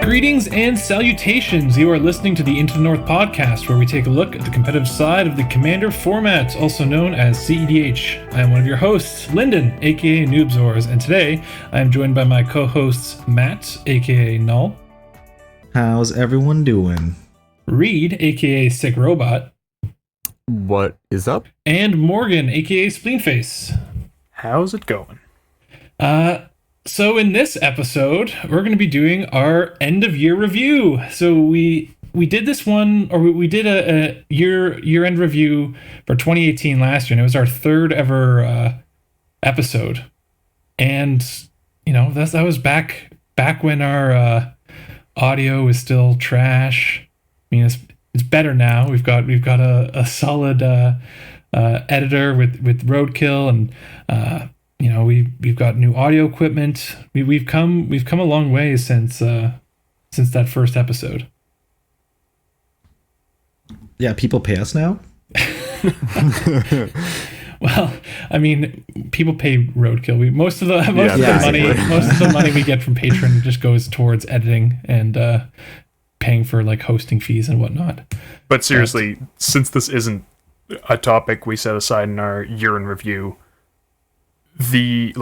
Greetings and salutations. You are listening to the Into the North podcast, where we take a look at the competitive side of the Commander format, also known as cEDH. I am one of your hosts, Lyndon, aka Noobzors, and today I am joined by my co-hosts Matt, aka Null. How's everyone doing? Reed, aka Sick Robot. What is up? And Morgan, aka Spleenface. How's it going? So in this episode, we're going to be doing our end of year review. So we did this one, or we did a year end review for 2018 last year, and it was our third ever episode. And you know, that was back when our audio was still trash. I mean, it's better now. We've got a solid editor with Roadkill, and you know, we've got new audio equipment. We've come a long way since that first episode. Yeah, people pay us now. Well, I mean, people pay Roadkill. Most of the money we get from Patreon just goes towards editing and paying for like hosting fees and whatnot. But seriously, since this isn't a topic we set aside in our year in review, the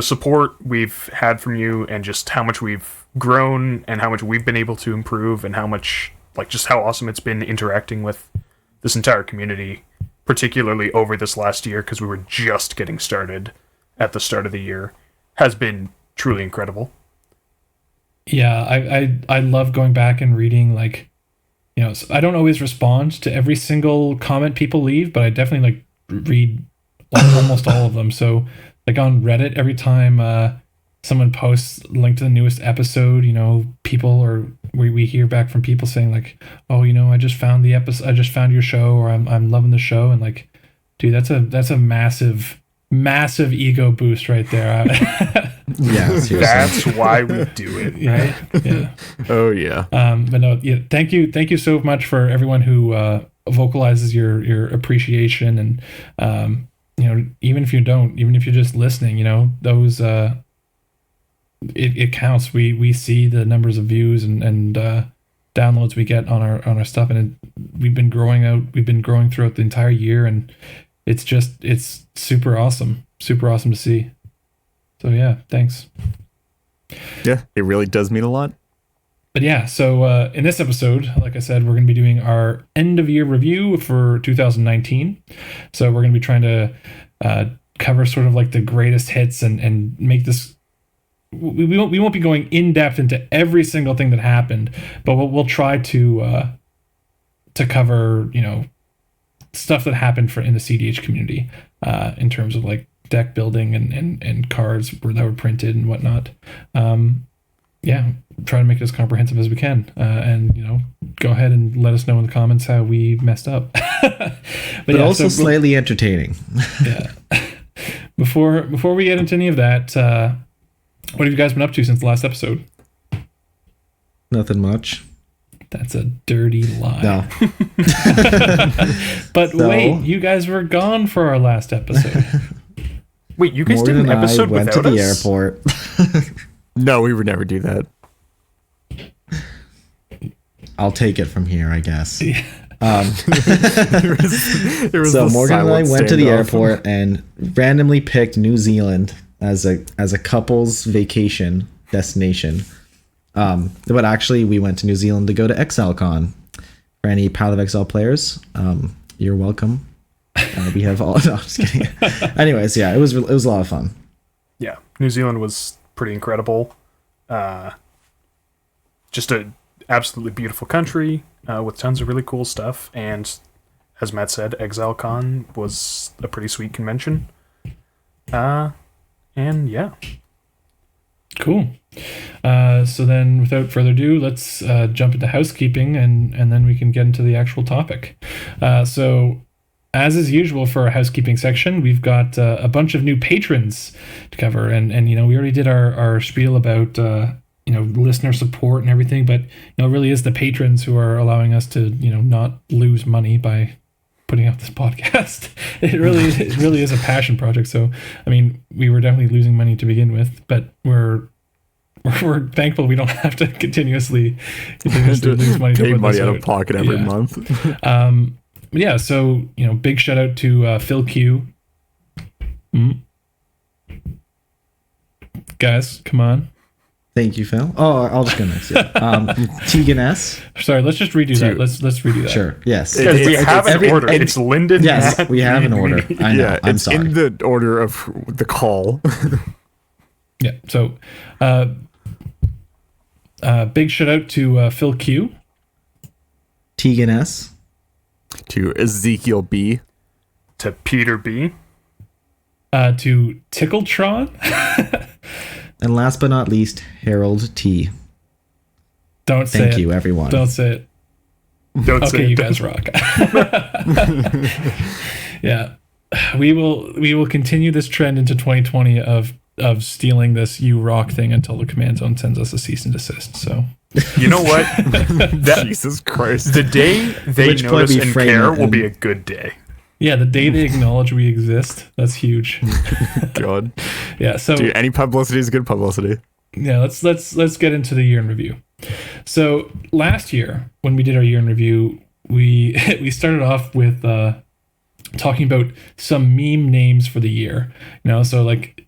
support we've had from you and just how much we've grown and how much we've been able to improve and how much, like, just how awesome it's been interacting with this entire community, particularly over this last year, because we were just getting started at the start of the year, has been truly incredible. Yeah, I love going back and reading, like, you know, I don't always respond to every single comment people leave, but I definitely like read almost all of them. So like on Reddit, every time someone posts a link to the newest episode, you know, we hear back from people saying like, oh, you know, I just found the episode, I just found your show, or I'm loving the show. And like, dude, that's a massive ego boost right there. Yeah, that's why we do it. Yeah. Yeah. Oh yeah. But no, yeah, thank you so much for everyone who vocalizes your appreciation, and you know, even if you're just listening, you know, those it counts. We see the numbers of views and downloads we get on our stuff, and we've been growing throughout the entire year, and it's super awesome to see. So yeah, thanks. Yeah, it really does mean a lot. But yeah, so in this episode, like I said, we're going to be doing our end of year review for 2019. So we're going to be trying to cover sort of like the greatest hits and make this. We won't be going in depth into every single thing that happened, but we'll try to cover, you know, stuff that happened in the cEDH community in terms of like deck building and cards that were printed and whatnot. Yeah, try to make it as comprehensive as we can, and you know, go ahead and let us know in the comments how we messed up. but yeah, also slightly entertaining. Yeah. Before we get into any of that, what have you guys been up to since the last episode? Nothing much. That's a dirty lie. No. But wait, you guys were gone for our last episode. Wait, you guys Morgan did an episode went without to the us? airport. No, we would never do that. I'll take it from here, I guess. Yeah. There was So Morgan and I went to the standoff. airport and randomly picked New Zealand as a couple's vacation destination. But actually, we went to New Zealand to go to ExileCon. For any Path of Exile players, you're welcome. We have all. No, I'm just kidding. Anyways, yeah, it was a lot of fun. Yeah, New Zealand was pretty incredible. Just a absolutely beautiful country with tons of really cool stuff. And as Matt said, ExileCon was a pretty sweet convention. And yeah. Cool. So then, without further ado, let's jump into housekeeping, and then we can get into the actual topic. So, as is usual for our housekeeping section, we've got a bunch of new patrons to cover, and you know, we already did our spiel about you know, listener support and everything, but you know, it really is the patrons who are allowing us to, you know, not lose money by putting out this podcast. It really is a passion project. So, I mean, we were definitely losing money to begin with, but we're we're thankful we don't have to continuously lose money to Pay put money this out out. of pocket every Yeah. month. Yeah, so big shout out to Phil Q. Guys, come on. Thank you, Phil. Oh, I'll just go next. Yeah. Tegan S. Sorry, let's just redo that. Let's redo that. Sure. Yes. Guys, we have an every- order. and- It's Lyndon. Yes, Matt, we have an me, order. me. I know. Yeah, I'm it's sorry. in the order of the call. Yeah. So, big shout out to Phil Q. Tegan S. To Ezekiel B. To Peter B. To Tickletron. And last but not least, Harold T. Don't say Thank it. you, everyone. Don't say it. Don't say Okay, it. you guys rock. Yeah, we will continue this trend into 2020 of stealing this "you rock" thing until the command zone sends us a cease and desist. So You know what? That, Jesus Christ. the day they Which point notice we and frame care it will be and- a good day. yeah, the day they acknowledge we exist, that's huge. God. Yeah. So Dude, any publicity is good publicity. yeah, let's get into the year in review. So last year when we did our year in review, we we started off with talking about some meme names for the year. So like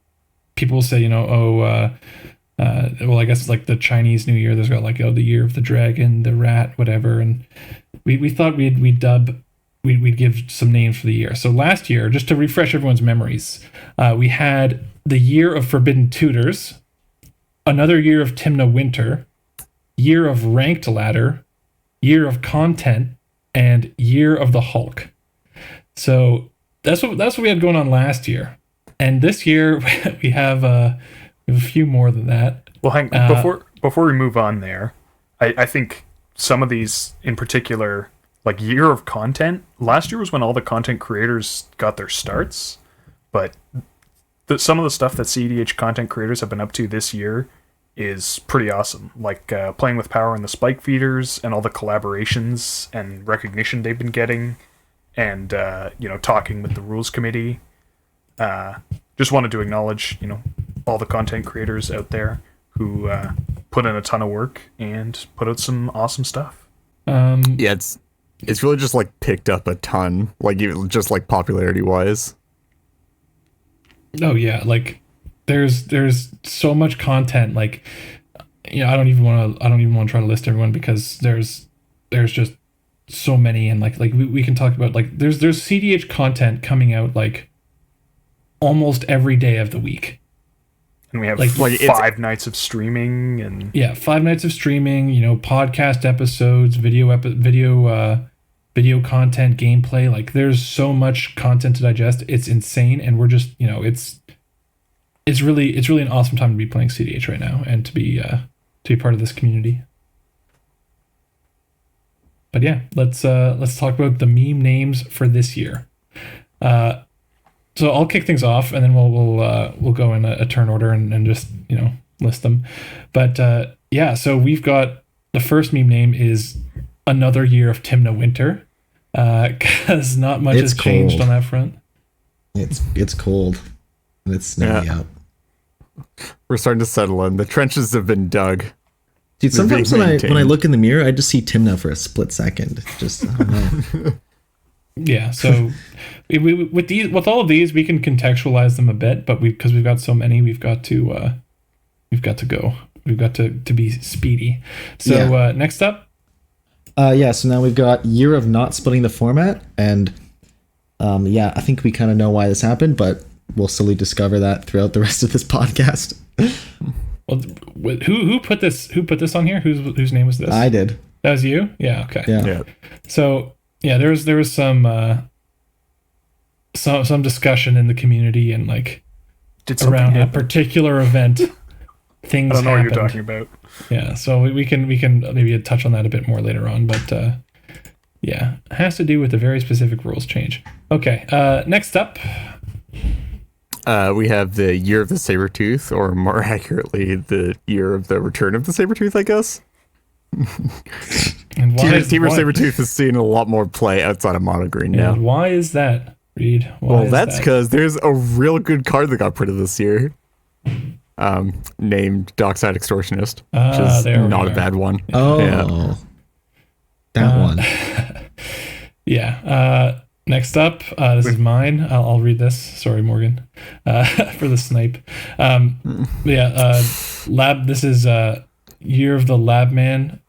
people say, well, I guess like the Chinese New Year, there's got like the year of the dragon, the rat, whatever, and we thought we'd give some names for the year. So last year, just to refresh everyone's memories, we had the year of Forbidden Tutors, another year of Timna Winter, year of Ranked Ladder, year of Content, and year of the Hulk. So that's what we had going on last year, and this year we have a few more than that. Well, before we move on there, I think some of these in particular, like year of content, last year was when all the content creators got their starts, but some of the stuff that cEDH content creators have been up to this year is pretty awesome. Like playing with power and the spike feeders and all the collaborations and recognition they've been getting, and talking with the rules committee. Just wanted to acknowledge all the content creators out there who put in a ton of work and put out some awesome stuff. Yeah, it's really just like picked up a ton, like even just like popularity wise. Oh yeah, like there's so much content. Like I don't even want to try to list everyone because there's just so many, and like we can talk about like there's cEDH content coming out like almost every day of the week. And we have Like 5 nights of streaming and Yeah, 5 nights of streaming, podcast episodes, video content, gameplay. Like there's so much content to digest. It's insane, and we're just, it's really an awesome time to be playing cEDH right now and to be part of this community. But yeah, let's talk about the meme names for this year. So I'll kick things off, and then we'll go in a turn order and just list them. But yeah, so we've got the first meme name is another year of Timna Winter, because not much It's has changed cold. on that front. It's cold and it's snowy out. We're starting to settle in. The trenches have been dug. Dude, They're being sometimes when I maintained. look in the mirror, I just see Timna for a split second. Just I don't know. Yeah, so with all of these, we can contextualize them a bit, but because we've got so many, we've got to go. We've got to be speedy. So Yeah. Next up, So now we've got year of not splitting the format, and I think we kind of know why this happened, but we'll slowly discover that throughout the rest of this podcast. well, who put this on here? Whose name was this? I did. That was you? Yeah. Okay. Yeah. Yeah. So yeah, there was some discussion in the community and like did something around a happen? particular event. Things I don't know happened. what you're talking about. Yeah, so we can maybe touch on that a bit more later on, but yeah, it has to do with a very specific rules change. Okay, next up, We have the year of the Sabertooth, or more accurately, the year of the return of the Sabertooth, I guess. and why is Teamer why- Sabertooth is seeing a lot more play outside of Mono Green and now. why is that, Reed? Why Well, is that's that? because there's a real good card that got printed this year. named Dockside Extortionist, which is there we not a are. bad one. Oh, Yeah. that one. Yeah. Next up, this is mine. I'll read this. Sorry, Morgan, for the snipe. Lab. This is Year of the Lab Man.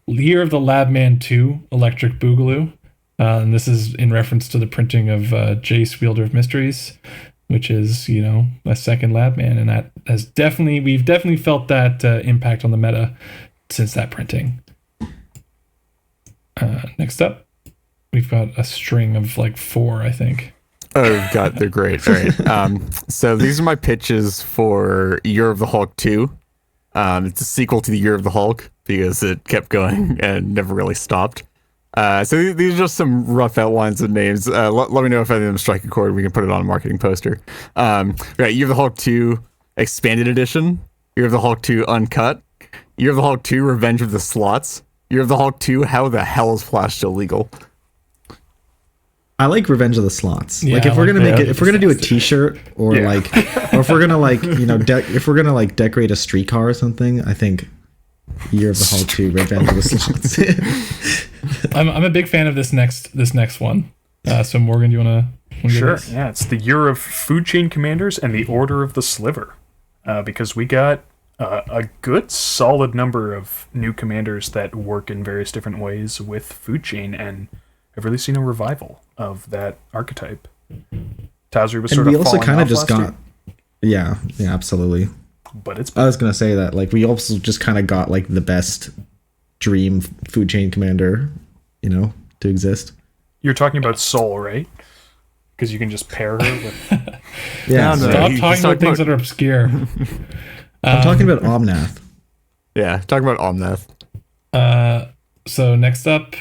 Year of the Lab Man 2, Electric Boogaloo. And this is in reference to the printing of Jace, Wielder of Mysteries, which is, a second Lab Man, and that has we've definitely felt that impact on the meta since that printing. Next up, we've got a string of like 4, I think. Oh God, they're great. All right. So these are my pitches for Year of the Hulk 2. It's a sequel to the Year of the Hulk because it kept going and never really stopped. So these are just some rough outlines of names. Let me know if any of them strike a chord. We can put it on a marketing poster. Right, Year of the Hulk 2 Expanded Edition, Year of the Hulk 2 Uncut, Year of the Hulk 2 Revenge of the Slots, Year of the Hulk 2 How the Hell is Flash Still Legal? I like Revenge of the Slots. Yeah, Like if I we're like gonna make that. it, if we're gonna do a T-shirt or Yeah. or if we're gonna if we're gonna decorate a streetcar or something, I think Year of the Hulk 2 Revenge of the Slots. I'm a big fan of this next one. So Morgan, do you wanna Sure. Yeah, it's the Year of Food Chain Commanders and the Order of the Sliver, because we got a good solid number of new commanders that work in various different ways with food chain, and I've really seen a revival of that archetype. Tazri was And sort we of also falling kind of off just last got, yeah, absolutely. year, but it's I was gonna say that we also just kind of got the best dream food chain commander, to exist. You're talking about Soul, right? Because you can just pair her with. Yeah, No, no. Stop he's talking about talking things about- that are obscure. I'm talking about Omnath. Yeah, talking about Omnath. So next up,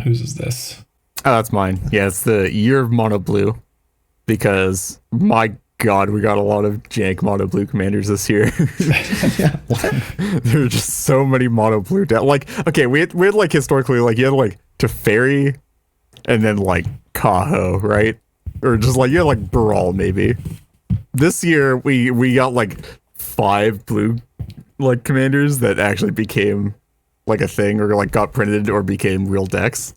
whose is this? Oh, that's mine. Yeah, it's the Year of Mono Blue, because my God, we got a lot of jank Mono Blue commanders this year. Yeah, what? There are just so many Mono Blue okay, we had historically you had Teferi and then Kaho, right? Or just you had Brawl maybe. This year we got 5 blue commanders that actually became a thing or got printed or became real decks.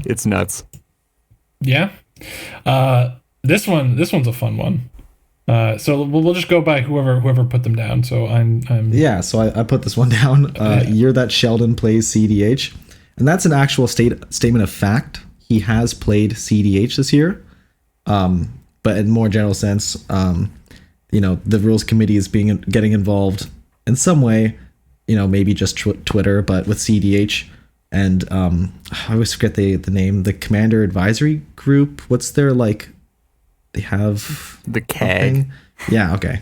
It's nuts. Yeah. This one's a fun one. So we'll just go by whoever put them down. So I'm Yeah, so I put this one down. Year that Sheldon plays cEDH, and that's an actual statement of fact. He has played cEDH this year, but in more general sense, the rules committee is getting involved in some way. Maybe just Twitter, but with cEDH. And I always forget the name. The Commander Advisory Group. What's their They have The CAG. Yeah. Okay.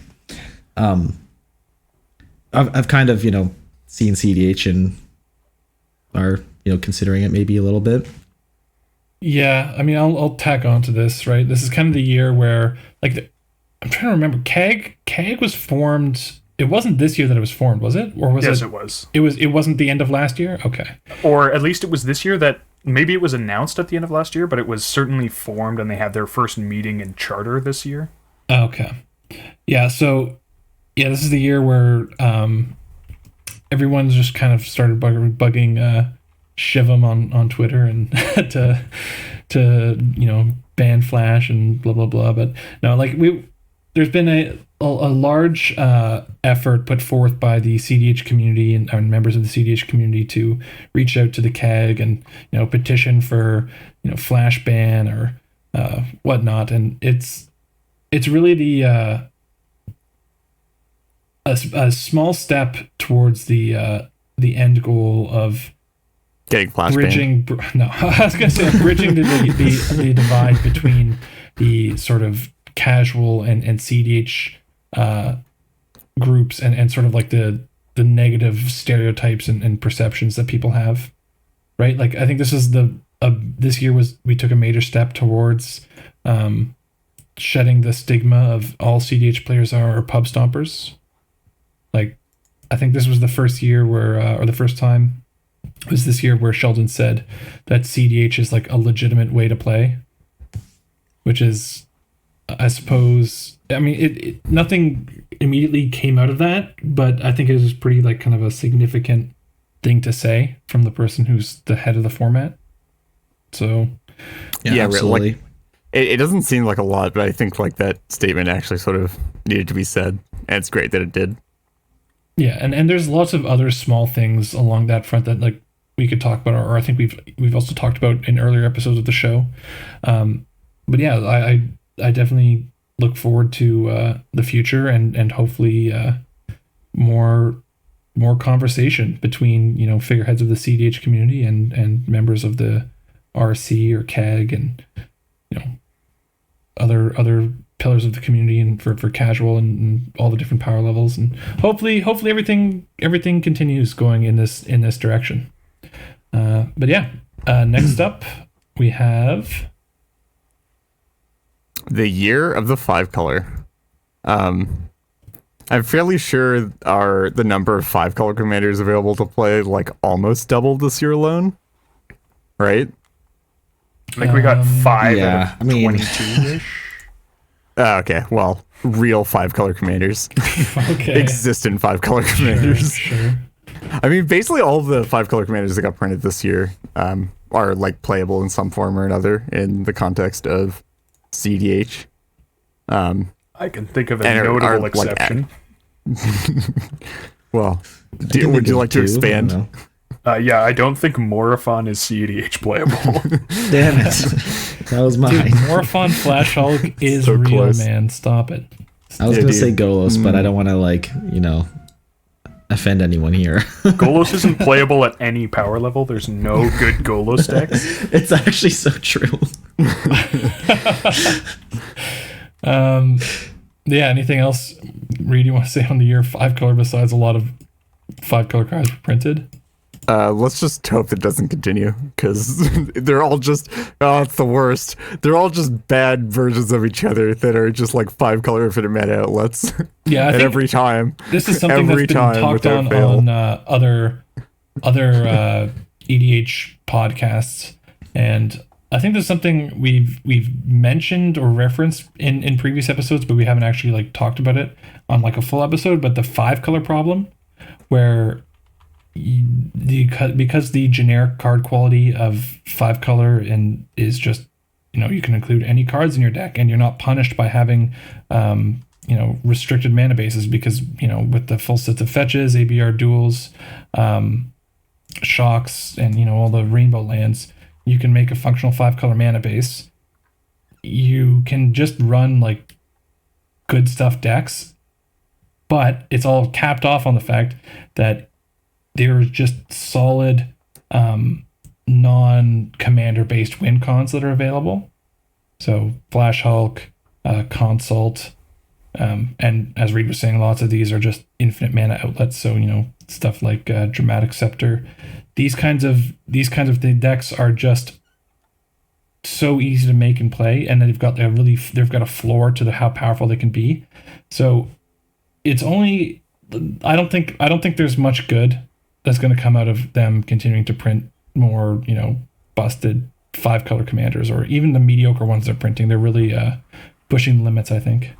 I've kind of seen cEDH and are considering it maybe a little bit. Yeah, I mean, I'll tack on to this, right? This is kind of the year where, I'm trying to remember. CAG was formed. It wasn't this year that it was formed, was it? Or was Yes, it? it was. It wasn't the end of last year. Okay. Or at least it was this year that maybe it was announced at the end of last year, but it was certainly formed, and they had their first meeting in charter this year. Okay. Yeah. So, yeah, this is the year where everyone's just kind of started bugging Shivam on Twitter and to ban Flash and blah blah blah. But no, there's been a large effort put forth by the cEDH community and members of the cEDH community to reach out to the CAG and petition for Flash ban or whatnot, and it's really the a small step towards the end goal of Getting Flash banned. No, I was gonna say bridging the divide between the sort of casual and cEDH groups and sort of the negative stereotypes and perceptions that people have, right? I think this is this year we took a major step towards shedding the stigma of all cEDH players are pub stompers. I think this was the first year where or the first time was this year where Sheldon said that cEDH is a legitimate way to play, which is I suppose, I mean, nothing immediately came out of that, but I think it was pretty like kind of a significant thing to say from the person who's the head of the format. So Yeah, absolutely. like, it doesn't seem like a lot, but I think like that statement actually sort of needed to be said, and it's great that it did. yeah, and there's lots of other small things along that front that like we could talk about, or I think we've also talked about in earlier episodes of the show. But yeah, I definitely look forward to the future and hopefully more conversation between, you know, figureheads of the cEDH community and members of the RC or CAG and, you know, other pillars of the community and for casual and all the different power levels, and hopefully everything continues going in this direction. But yeah, next up we have The year of the 5-color. I'm fairly sure the number of 5-color commanders available to play like almost doubled this year alone, right? I think we got 5 yeah, out of I mean- 22-ish. Okay, well, real 5-color commanders. okay. Existent 5-color commanders. Sure. I mean, basically all of the 5-color commanders that got printed this year are like playable in some form or another in the context of cEDH. I can think of a And notable are, like, exception. Well, I can would think you of like to 2, I don't expand? know. Yeah, I don't think Morathon is cEDH playable. Damn it. That was Dude, mine. Morphon Flash Hulk is So real, close. man. Stop it. I was Yeah, going to dude. say Golos, but I don't want to, like, you know, offend anyone here. Golos isn't playable at any power level. There's no good Golos decks. It's actually so true. Yeah, anything else, Reed, you want to say on the year 5-color besides a lot of 5-color cards were printed? Let's just hope that doesn't continue, because they're all just, it's the worst. They're all just bad versions of each other that are just like 5-color infinite mana outlets. Yeah, I And think every time. this is something every that's been time talked without on fail. other EDH podcasts, and I think there's something we've mentioned or referenced in previous episodes, but we haven't actually like talked about it on like a full episode. But the 5-color problem, where because the generic card quality of 5-color and is just, you know, you can include any cards in your deck and you're not punished by having you know, restricted mana bases, because, you know, with the full sets of fetches, ABR duels, shocks, and, you know, all the rainbow lands, you can make a functional 5-color mana base. You can just run like good stuff decks, but it's all capped off on the fact that there's just solid non-commander based win cons that are available. So Flash Hulk, Consult, and as Reed was saying, lots of these are just infinite mana outlets. So, you know, stuff like Dramatic Scepter. These kinds of decks are just so easy to make and play, and they've got a floor to how powerful they can be. So it's only, I don't think there's much good that's going to come out of them continuing to print more, you know, busted 5-color commanders, or even the mediocre ones they're printing. They're really pushing the limits, I think.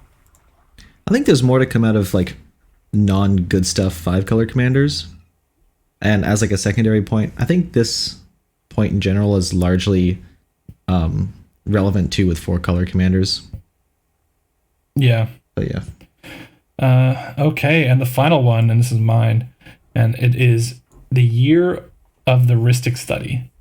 I think there's more to come out of, like, non-good stuff 5-color commanders. And as, like, a secondary point, I think this point in general is largely relevant, too, with 4-color commanders. Yeah. But, yeah. Okay, and the final one, and this is mine, and it is the year of the Rhystic Study.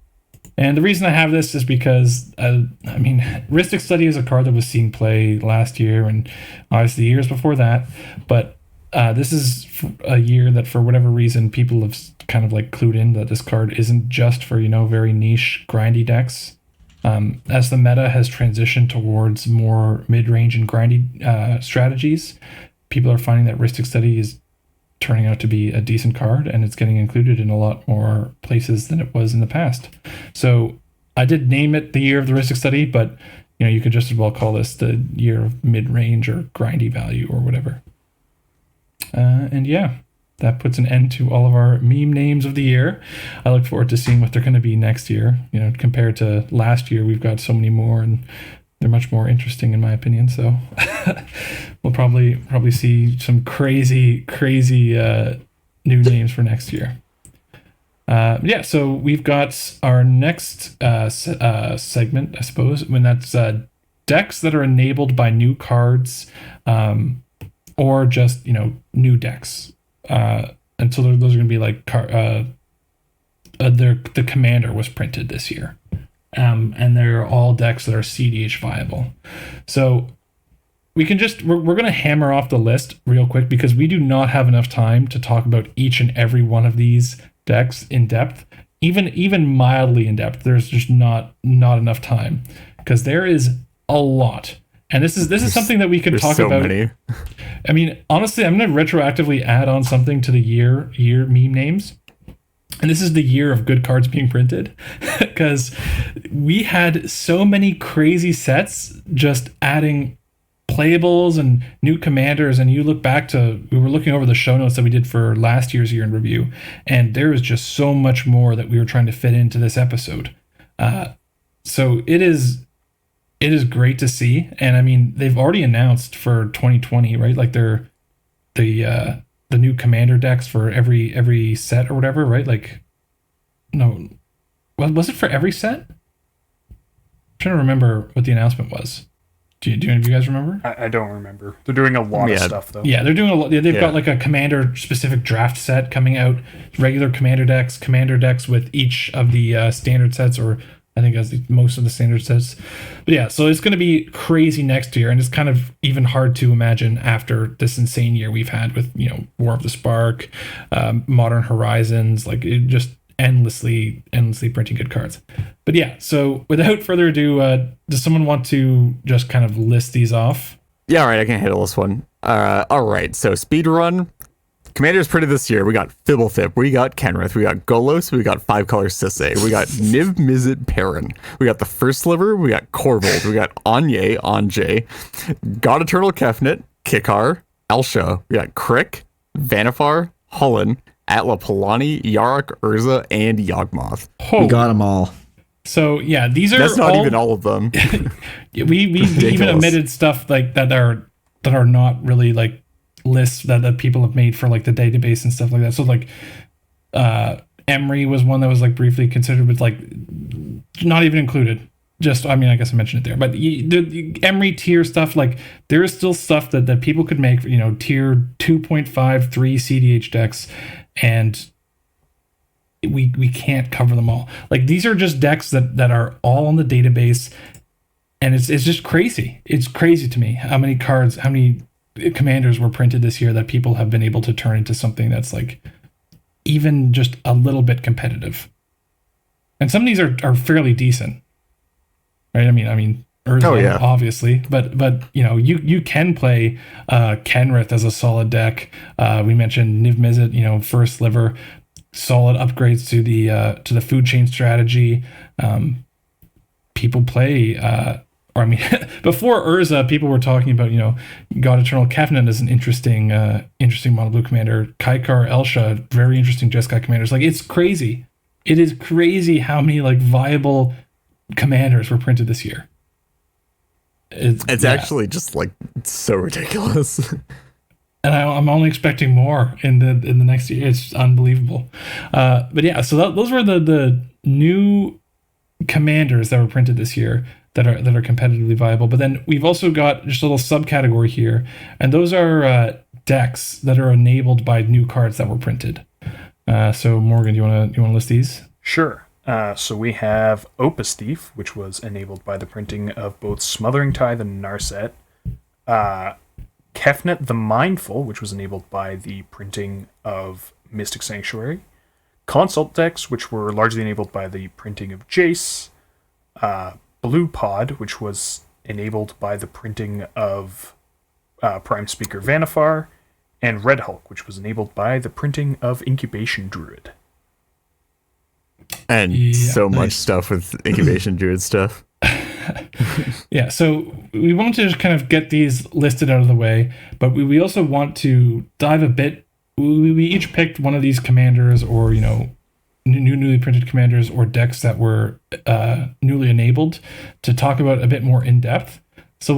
And the reason I have this is because, I mean, Rhystic Study is a card that was seen play last year and obviously years before that. But this is a year that, for whatever reason, people have kind of like clued in that this card isn't just for, you know, very niche, grindy decks. As the meta has transitioned towards more mid-range and grindy strategies, people are finding that Rhystic Study is turning out to be a decent card, and it's getting included in a lot more places than it was in the past. So I did name it the year of the Rhystic Study, but, you know, you could just as well call this the year of mid-range or grindy value or whatever. And yeah, that puts an end to all of our meme names of the year. I look forward to seeing what they're going to be next year. You know, compared to last year, we've got so many more, and they're much more interesting in my opinion. So we'll probably see some crazy new names for next year. Yeah, so we've got our next segment, I suppose, when that's decks that are enabled by new cards, or just new decks. And so those are going to be like the commander was printed this year, and they're all decks that are cEDH viable. So we can we're going to hammer off the list real quick because we do not have enough time to talk about each and every one of these decks in depth, even mildly in depth. There's just not enough time because there is a lot, and this is something that we could talk so about. Many. I mean, honestly, I'm going to retroactively add on something to the year meme names, and this is the year of good cards being printed because we had so many crazy sets just adding playables and new commanders. And you look back we were looking over the show notes that we did for last year's year in review, and there is just so much more that we were trying to fit into this episode. So it is great to see. And I mean, they've already announced for 2020, right? Like they're the new commander decks for every set or whatever, right? Like, no, was it for every set? I'm trying to remember what the announcement was. Do any of you guys remember? I don't remember. They're doing a lot of stuff, though. Yeah, they're doing a lot. They've got like a commander-specific draft set coming out, regular commander decks with each of the standard sets, or I think as most of the standard sets. But yeah, so it's going to be crazy next year, and it's kind of even hard to imagine after this insane year we've had with War of the Spark, Modern Horizons, like it just endlessly printing good cards. But yeah, so without further ado, does someone want to just kind of list these off? Yeah, all right, I can handle this one. All right, so speed run. Commanders printed this year. We got Fibblethip, we got Kenrith, we got Golos, we got 5-color Sisay, we got Niv Mizzet Perrin, we got the First Sliver, we got Corvold, we got Anjay, God Eternal Kefnet, Kikar, Elsha, we got Crick, Vanifar, Hullen, Atla Palani, Yarok, Urza, and Yawgmoth. We got them all. So yeah, these are That's not even all of them. we even omitted stuff like that are not really like lists that people have made for like the database and stuff like that. So like Emery was one that was like briefly considered, but like not even included. Just, I mean, I guess I mentioned it there, but the Emery tier stuff, like there is still stuff that people could make, tier 2.5, 3 cEDH decks, and we can't cover them all. Like these are just decks that are all on the database, and it's just crazy. It's crazy to me how many commanders were printed this year that people have been able to turn into something that's like even just a little bit competitive. And some of these are fairly decent, right? I mean, Urza, obviously, but you can play Kenrith as a solid deck. We mentioned Niv Mizzet, First Sliver, solid upgrades to the food chain strategy. People play, before Urza, people were talking about God Eternal Kefnet is an interesting mono blue commander. Kaikar, Elsha, very interesting Jeskai commanders. Like it's crazy. It is crazy how many like viable commanders were printed this year. It's actually just like so ridiculous. And I'm only expecting more in the next year. It's unbelievable. But yeah, so those were the new commanders that were printed this year that are competitively viable. But then we've also got just a little subcategory here, and those are decks that are enabled by new cards that were printed. So Morgan, do you want to list these? Sure. So we have Opus Thief, which was enabled by the printing of both Smothering Tithe and Narset. Kefnet the Mindful, which was enabled by the printing of Mystic Sanctuary. Consult decks, which were largely enabled by the printing of Jace. Blue Pod, which was enabled by the printing of Prime Speaker Vanifar. And Red Hulk, which was enabled by the printing of Incubation Druid. And so much stuff with Incubation Druid stuff. Yeah, so we want to just kind of get these listed out of the way, but we also want to dive a bit. We each picked one of these commanders or, newly printed commanders or decks that were newly enabled to talk about a bit more in depth. So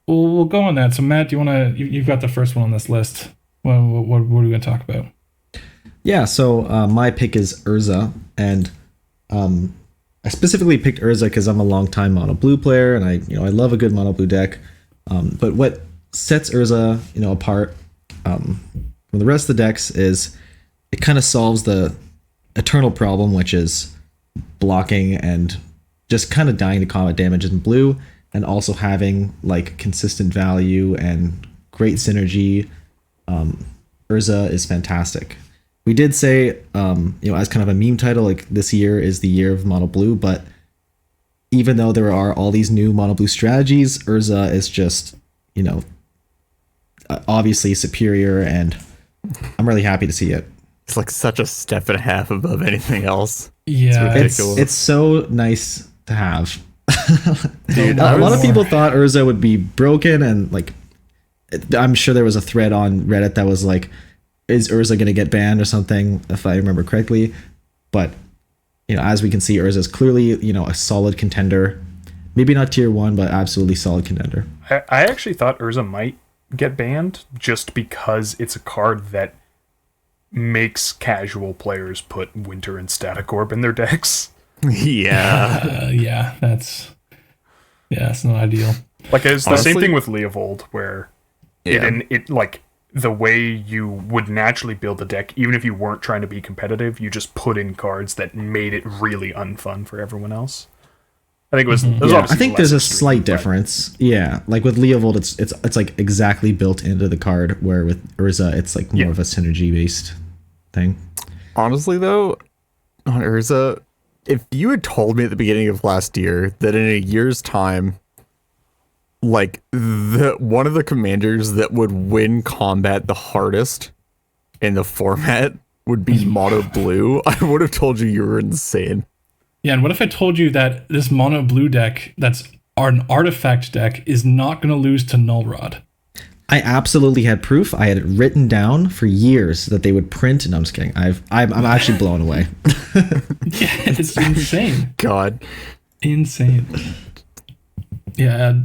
we'll go on that. So Matt, do you want to? You've got the first one on this list. What are we going to talk about? Yeah, so my pick is Urza, and I specifically picked Urza because I'm a longtime mono blue player, and I love a good mono blue deck. But what sets Urza apart from the rest of the decks is it kind of solves the eternal problem, which is blocking and just kind of dying to combat damage in blue, and also having like consistent value and great synergy. Urza is fantastic. We did say, as kind of a meme title, like this year is the year of mono blue, but even though there are all these new mono blue strategies, Urza is just, obviously superior, and I'm really happy to see it. It's like such a step and a half above anything else. Yeah, it's so nice to have. Dude, a lot of people thought Urza would be broken, and like, I'm sure there was a thread on Reddit that was like, is Urza going to get banned or something, if I remember correctly. But, as we can see, Urza is clearly, a solid contender. Maybe not tier 1, but absolutely solid contender. I actually thought Urza might get banned just because it's a card that makes casual players put Winter and Static Orb in their decks. Yeah. It's not ideal. Like, it's the Honestly, same thing with Leovold, where it like, the way you would naturally build a deck, even if you weren't trying to be competitive, you just put in cards that made it really unfun for everyone else. I think it was. It was I obviously think less there's a extreme, slight but- difference. Yeah, like with Leovold, it's like exactly built into the card, where with Urza, it's like more of a synergy based thing. Honestly, though, on Urza, if you had told me at the beginning of last year that in a year's time, like one of the commanders that would win combat the hardest in the format would be mono blue, I would have told you were insane. Yeah, and what if I told you that this mono blue deck that's an artifact deck is not going to lose to Null Rod? I absolutely had proof. I had it written down for years that they would print. No, I'm just kidding. I'm actually blown away. Yeah, it's insane. God. Insane. Yeah,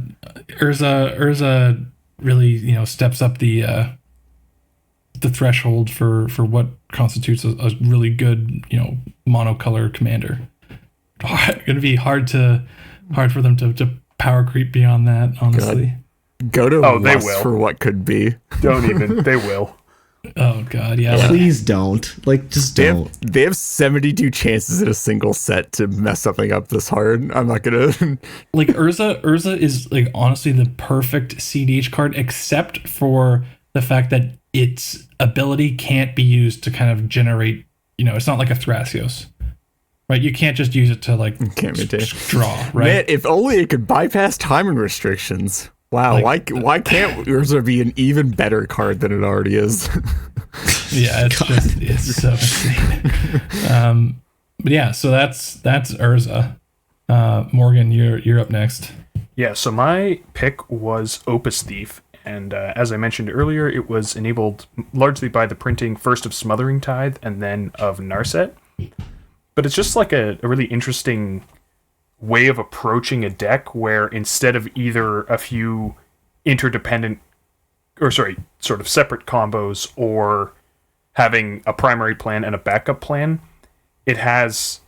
Urza really, steps up the threshold for what constitutes a really good, monocolor commander. Going to be hard for them to power creep beyond that, honestly. Go to they less will. for what could be. Don't even. They will. Oh god, yeah. Please don't. Like, just don't. They have 72 chances in a single set to mess something up this hard. I'm not gonna. Like Urza is like honestly the perfect cEDH card, except for the fact that its ability can't be used to kind of generate. It's not like a Thrasios, right? You can't just use it to like Can't maintain. draw, right? Man, if only it could bypass timing restrictions. Wow, why can't Urza be an even better card than it already is? Yeah, it's so insane. But yeah, so that's Urza. Morgan, you're up next. Yeah, so my pick was Opus Thief, and as I mentioned earlier, it was enabled largely by the printing first of Smothering Tithe and then of Narset. But it's just like a really interesting way of approaching a deck where instead of either a few sort of separate combos or having a primary plan and a backup plan, it has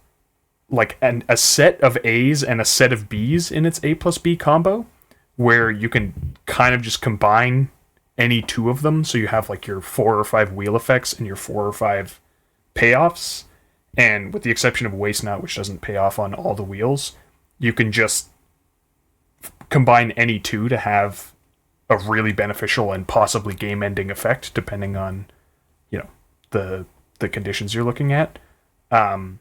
like a set of A's and a set of B's in its A plus B combo, where you can kind of just combine any two of them. So you have like your 4 or 5 wheel effects and your 4 or 5 payoffs. And with the exception of Waste Not, which doesn't pay off on all the wheels, you can just combine any two to have a really beneficial and possibly game-ending effect, depending on, the conditions you're looking at. And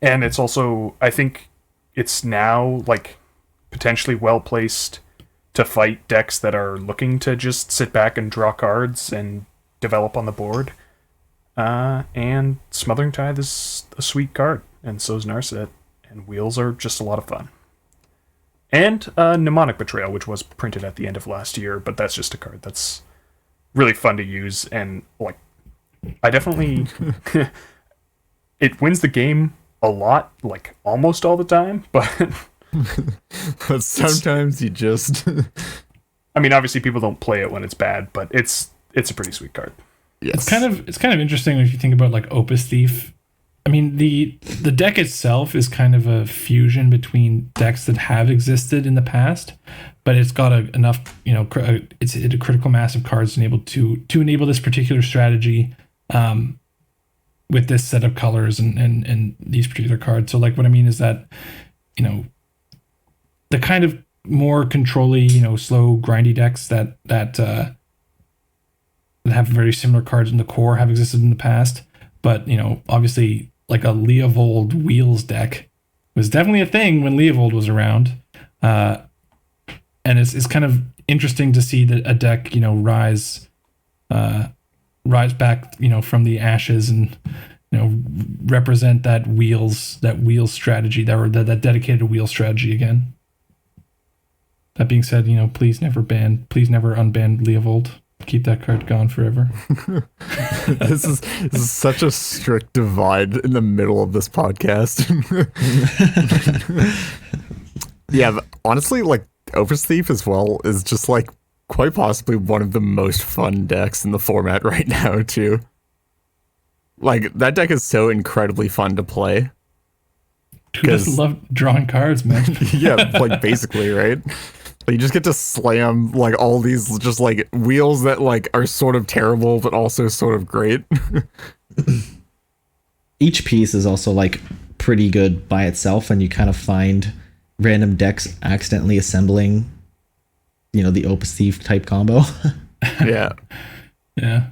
it's also, I think, it's now like potentially well-placed to fight decks that are looking to just sit back and draw cards and develop on the board. And Smothering Tithe is a sweet card, and so is Narset, and wheels are just a lot of fun. And Mnemonic Betrayal, which was printed at the end of last year, but that's just a card that's really fun to use, and like, I definitely it wins the game a lot, like almost all the time, but But sometimes you just I mean, obviously people don't play it when it's bad, but it's a pretty sweet card. yes. It's kind of interesting if you think about like Opus Thief. I mean, the deck itself is kind of a fusion between decks that have existed in the past, but it's got enough, it's a critical mass of cards enabled to enable this particular strategy, with this set of colors and these particular cards. So like what I mean is that, the kind of more controlly, slow, grindy decks that have very similar cards in the core have existed in the past. But, obviously like a Leovold Wheels deck was definitely a thing when Leovold was around. And it's kind of interesting to see that a deck, rise back, from the ashes and, represent that wheels strategy, that dedicated wheel strategy again. That being said, please never unban Leovold. Keep that card gone forever. This is such a strict divide in the middle of this podcast. Yeah, but honestly, like Opus Thief as well is just like quite possibly one of the most fun decks in the format right now too. Like that deck is so incredibly fun to play. Who doesn't love drawing cards, man? Yeah, like basically, right? You just get to slam like all these just like wheels that like are sort of terrible but also sort of great. Each piece is also like pretty good by itself, and you kind of find random decks accidentally assembling, the Opus Thief type combo. Yeah. Yeah.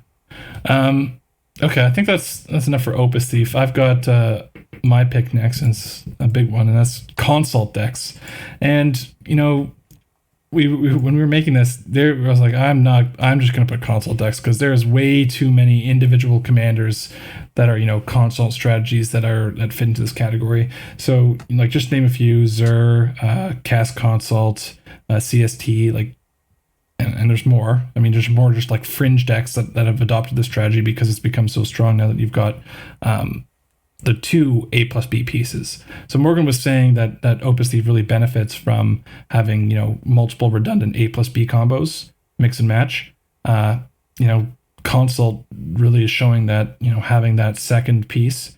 Okay, I think that's enough for Opus Thief. I've got my pick next, and it's a big one, and that's consult decks. And we when we were making this, I was like, I'm just gonna put consult decks because there's way too many individual commanders that are consult strategies that fit into this category. So like just name a few: Zur, Cast Consult, CST, like. And there's more. I mean, there's more just like fringe decks that have adopted this strategy because it's become so strong now that you've got the two A+B pieces. So Morgan was saying that Opus Thief really benefits from having, multiple redundant A+B combos, mix and match. Consult really is showing that, having that second piece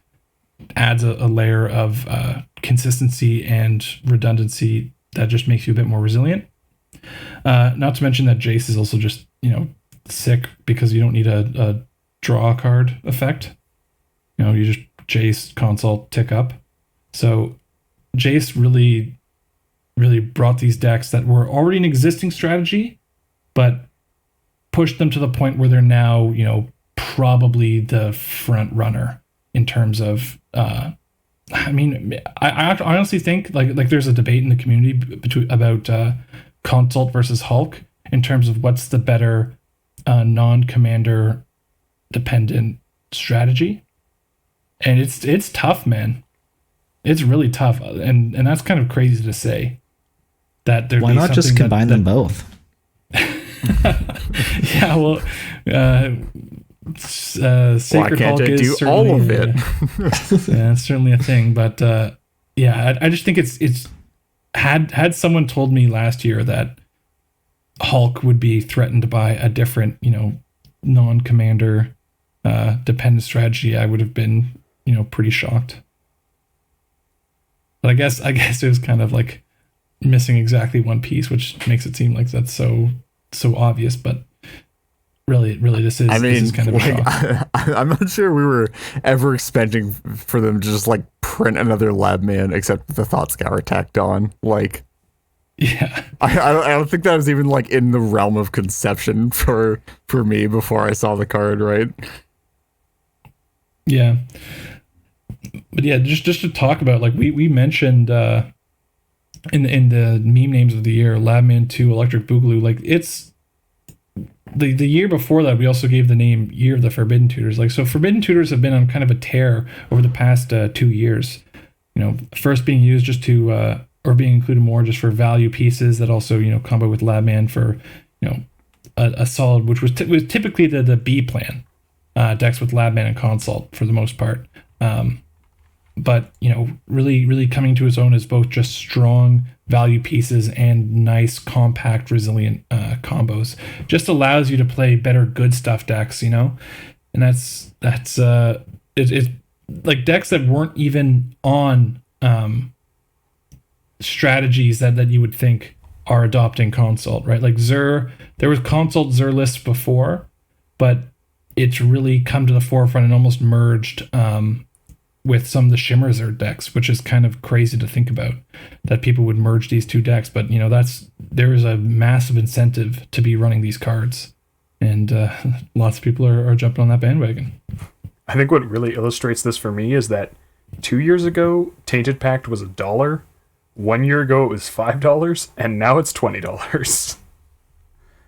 adds a layer of consistency and redundancy that just makes you a bit more resilient. Not to mention that Jace is also just, sick because you don't need a draw card effect. You just Jace, consult, tick up. So Jace really, really brought these decks that were already an existing strategy, but pushed them to the point where they're now, probably the front runner in terms of, I honestly think like there's a debate in the community about consult versus Hulk in terms of what's the better non-commander dependent strategy. And it's tough, man. It's really tough, and that's kind of crazy to say. That there. Why not just combine them both? Yeah, well, Sacred Hulk is do all of it. Yeah, it's certainly a thing. But I just think it's had someone told me last year that Hulk would be threatened by a different, non-commander dependent strategy, I would have been, pretty shocked. But I guess it was kind of like missing exactly one piece, which makes it seem like that's so obvious. But really, this is kind of a shock. I'm not sure we were ever expecting for them to just like print another lab man, except with the Thought Scour tacked on. Like, yeah, I don't think that was even like in the realm of conception for me before I saw the card, right? Yeah. But yeah, just to talk about, like we mentioned in the meme names of the year, Labman 2, Electric Boogaloo, like it's the year before that we also gave the name Year of the Forbidden Tutors. Like, so Forbidden Tutors have been on kind of a tear over the past 2 years. First being used just to or being included more just for value pieces that also combo with Labman for a solid, which was typically the B plan decks with Labman and Consult for the most part. but really coming to its own as both just strong value pieces and nice, compact, resilient combos. Just allows you to play better good stuff decks, and that's it's like decks that weren't even on strategies that you would think are adopting Consult, right? Like Zur, there was Consult Zur lists before, but it's really come to the forefront and almost merged with some of the Shimmer Zur decks, which is kind of crazy to think about that people would merge these two decks. But there is a massive incentive to be running these cards, and lots of people are jumping on that bandwagon. I think what really illustrates this for me is that 2 years ago, Tainted Pact was $1. 1 year ago, it was $5, and now it's $20.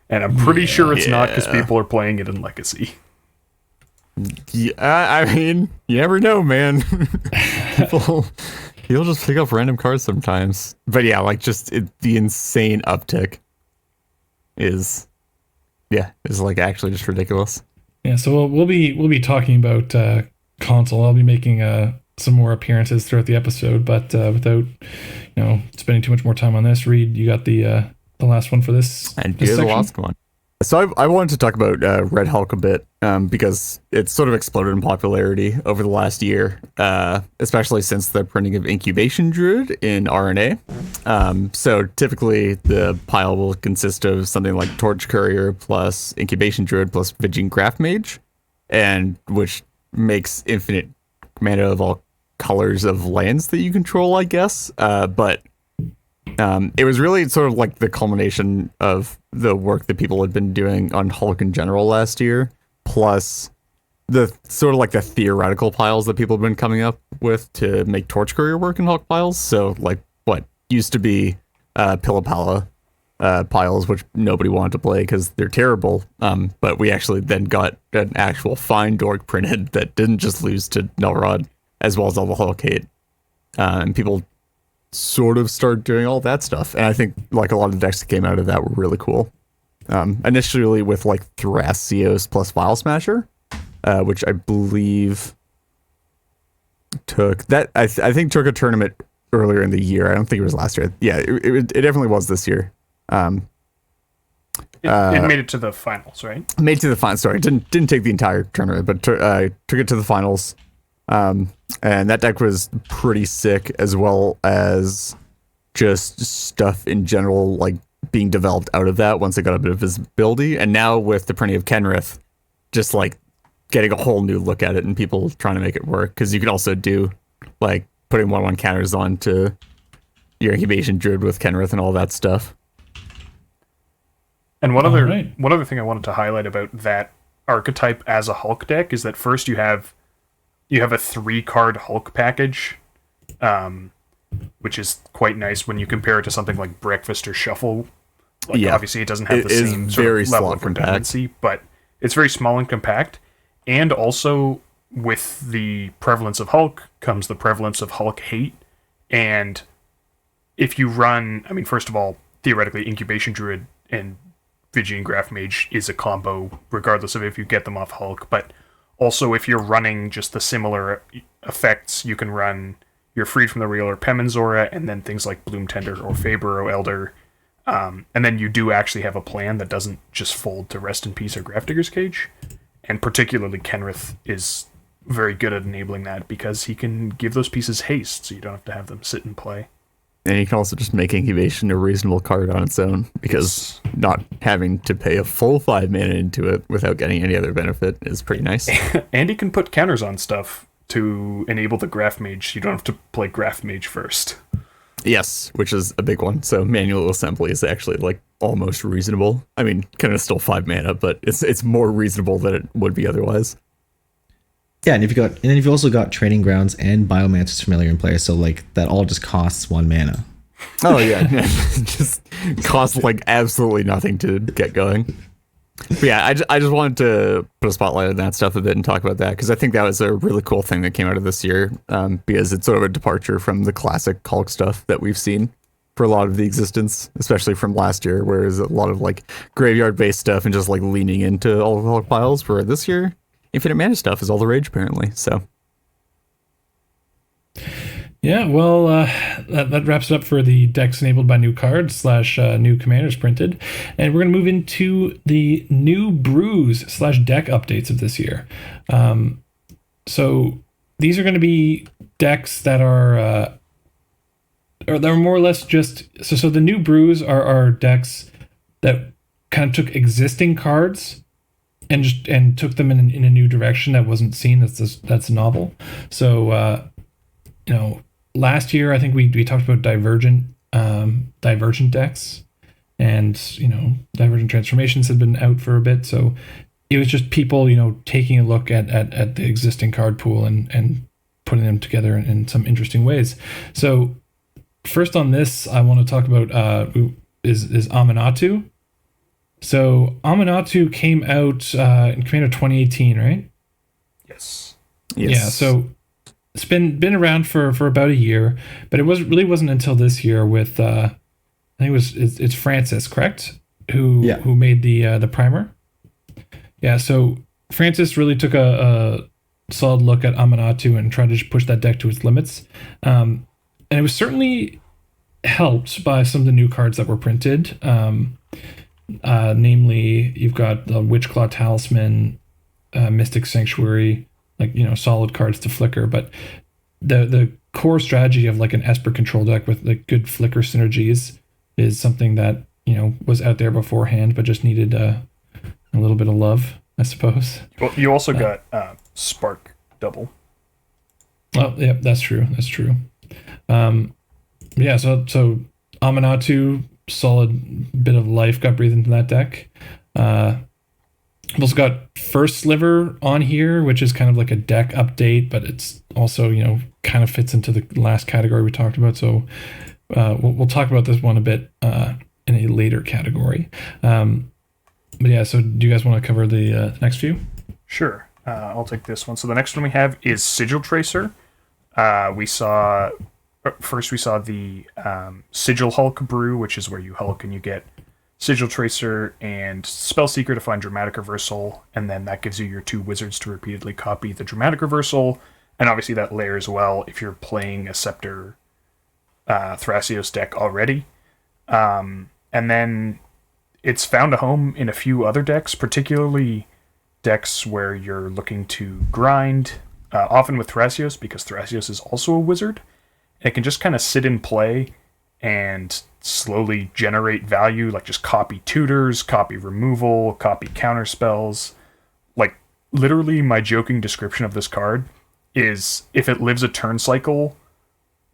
And I'm pretty sure it's not because people are playing it in Legacy. Yeah, I mean, you never know, man. People just pick up random cards sometimes. But yeah, like the insane uptick is like actually just ridiculous. Yeah, so we'll be talking about Console. I'll be making some more appearances throughout the episode, but without spending too much more time on this, Reed, you got the last one for this. And this you're the section? last one. So I wanted to talk about Red Hulk a bit because it's sort of exploded in popularity over the last year, especially since the printing of Incubation Druid in RNA. So typically the pile will consist of something like Torch Courier plus Incubation Druid plus Vigine Graph Mage, and which makes infinite mana of all colors of lands that you control, I guess. But it was really sort of like the culmination of the work that people had been doing on Hulk in general last year, plus the sort of like the theoretical piles that people have been coming up with to make Torch Courier work in Hulk piles. So like what used to be Pilla-Palla piles, which nobody wanted to play because they're terrible. But we actually then got an actual fine dork printed that didn't just lose to Nullrod, as well as all the Hulk hate. And people sort of start doing all that stuff, and I think like a lot of the decks that came out of that were really cool. Initially with like Thrasios plus File Smasher, which I believe took that. I think took a tournament earlier in the year. I don't think it was last year. Yeah, it definitely was this year. It made it to the finals, right? Made it to the finals. Sorry, didn't take the entire tournament, but took it to the finals. And that deck was pretty sick, as well as just stuff in general, like being developed out of that once it got a bit of visibility. And now with the printing of Kenrith, just like getting a whole new look at it and people trying to make it work. Because you can also do like putting 1/1 counters onto your Incubation Druid with Kenrith and all that stuff. And one other thing I wanted to highlight about that archetype as a Hulk deck is that first you have a 3-card Hulk package, which is quite nice when you compare it to something like Breakfast or Shuffle. Like, obviously, it doesn't have the same sort of level of redundancy, but it's very small and compact. And also, with the prevalence of Hulk comes the prevalence of Hulk hate. And if you run, I mean, first of all, theoretically, Incubation Druid and Vigine Graph Mage is a combo, regardless of if you get them off Hulk, but also, if you're running just the similar effects, you can run your Freed from the Real or Pemenzora, and then things like Bloom Tender or Fabro Elder. And then you do actually have a plan that doesn't just fold to Rest in Peace or Grafdigger's Cage. And particularly Kenrith is very good at enabling that because he can give those pieces haste, so you don't have to have them sit and play. And you can also just make Incubation a reasonable card on its own, because not having to pay a full 5 mana into it without getting any other benefit is pretty nice. And he can put counters on stuff to enable the Graph Mage. You don't have to play Graph Mage first. Yes, which is a big one. So manual assembly is actually like almost reasonable. I mean, kind of still 5 mana, but it's more reasonable than it would be otherwise. Yeah, and then you've also got Training Grounds and Biomancer's Familiar in play, so like that all just costs 1 mana. Oh yeah, just costs like absolutely nothing to get going. But yeah, I just wanted to put a spotlight on that stuff a bit and talk about that, because I think that was a really cool thing that came out of this year, because it's sort of a departure from the classic Hulk stuff that we've seen for a lot of the existence, especially from last year, where there's a lot of like graveyard-based stuff and just like leaning into all of the Hulk piles, where this year Infinite Mana stuff is all the rage, apparently. So Yeah, well, that wraps it up for the decks enabled by new cards slash new commanders printed. And we're going to move into the new brews slash deck updates of this year. So these are going to be decks that are or they're more or less just so the new brews are decks that kind of took existing cards and took them in a new direction that wasn't seen. That's novel. So last year I think we talked about divergent decks, and divergent transformations had been out for a bit. So it was just people taking a look at the existing card pool and putting them together in some interesting ways. So first on this, I want to talk about is Aminatou. So Aminatou came out in Commander 2018, right? Yes. Yeah. So it's been around for about a year, but it wasn't until this year with I think it's Francis, correct? Who made the primer? Yeah. So Francis really took a solid look at Aminatou and tried to push that deck to its limits. And it was certainly helped by some of the new cards that were printed. Namely, you've got the Witchclaw Talisman, Mystic Sanctuary, solid cards to flicker. But the core strategy of like an Esper control deck with like good flicker synergies is something that was out there beforehand, but just needed a little bit of love, I suppose. Well, you also got Spark Double. Oh, yeah, that's true. Yeah, so Aminatou, solid bit of life got breathed into that deck. We've also got First Sliver on here, which is kind of like a deck update, but it's also kind of fits into the last category we talked about. So we'll talk about this one a bit in a later category. But yeah, so do you guys want to cover the next few? Sure. I'll take this one. So the next one we have is Sigil Tracer. We saw the Sigil Hulk brew, which is where you Hulk and you get Sigil Tracer and Spellseeker to find Dramatic Reversal, and then that gives you your 2 wizards to repeatedly copy the Dramatic Reversal, and obviously that layers well if you're playing a Scepter Thrasios deck already. And then it's found a home in a few other decks, particularly decks where you're looking to grind, often with Thrasios, because Thrasios is also a wizard. It can just kind of sit in play and slowly generate value, like just copy tutors, copy removal, copy counter spells. Like, literally, my joking description of this card is if it lives a turn cycle,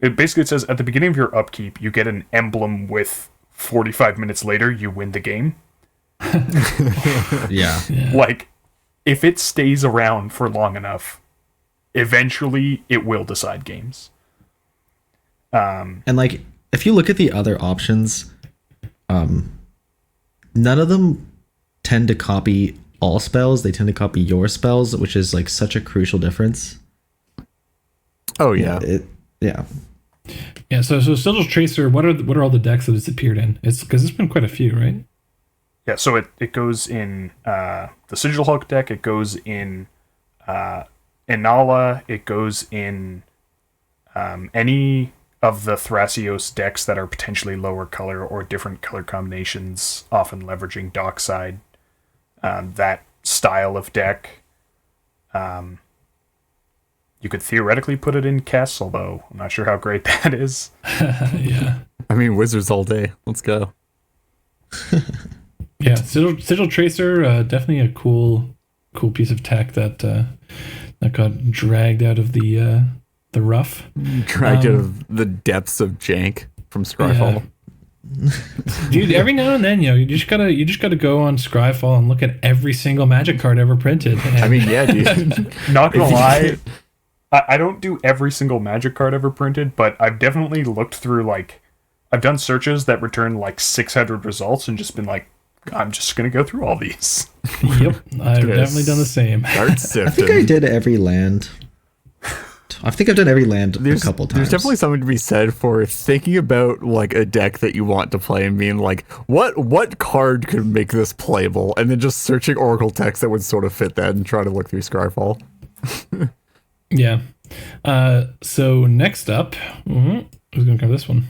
it says at the beginning of your upkeep, you get an emblem with 45 minutes later, you win the game. Yeah. Like, if it stays around for long enough, eventually it will decide games. And like, if you look at the other options, none of them tend to copy all spells. They tend to copy your spells, which is like such a crucial difference. Oh yeah. Yeah. So Sigil Tracer, what are all the decks that it's appeared in? It's because it's been quite a few, right? Yeah, so it goes in the Sigil Hulk deck, it goes in Inala, it goes in any of the Thrasios decks that are potentially lower color or different color combinations, often leveraging Dockside, that style of deck. You could theoretically put it in Kess, although I'm not sure how great that is. Yeah. I mean, wizards all day. Let's go. Yeah, Sigil Tracer, definitely a cool piece of tech that got dragged out of the rough. Dragged out of the depths of jank from Scryfall. Yeah. Dude, every now and then, you just gotta go on Scryfall and look at every single Magic card ever printed. I mean, yeah, dude. Not gonna lie, I don't do every single Magic card ever printed, but I've definitely looked through, I've done searches that return 600 results and just been like, I'm just gonna go through all these. Yep, I've definitely done the same. Start sifting. I think I did every land. I think I've done every land a couple times. There's definitely something to be said for thinking about a deck that you want to play and being like, what card could make this playable, and then just searching Oracle text that would sort of fit that and try to look through Scryfall. Yeah. So next up, who's going to cover this one?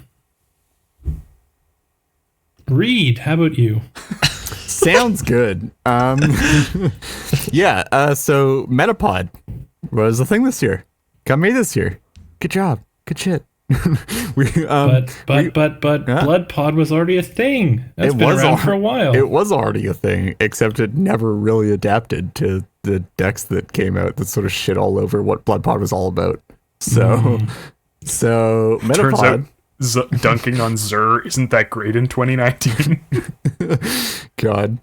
Reed, how about you? Sounds good. Yeah. So Metapod was a thing this year. Got made this year. Good job. Good shit. But Blood Pod was already a thing. That's been around for a while. It was already a thing, except it never really adapted to the decks that came out that sort of shit all over what Blood Pod was all about. So Turns out Metapod. dunking on Zur isn't that great in 2019. God.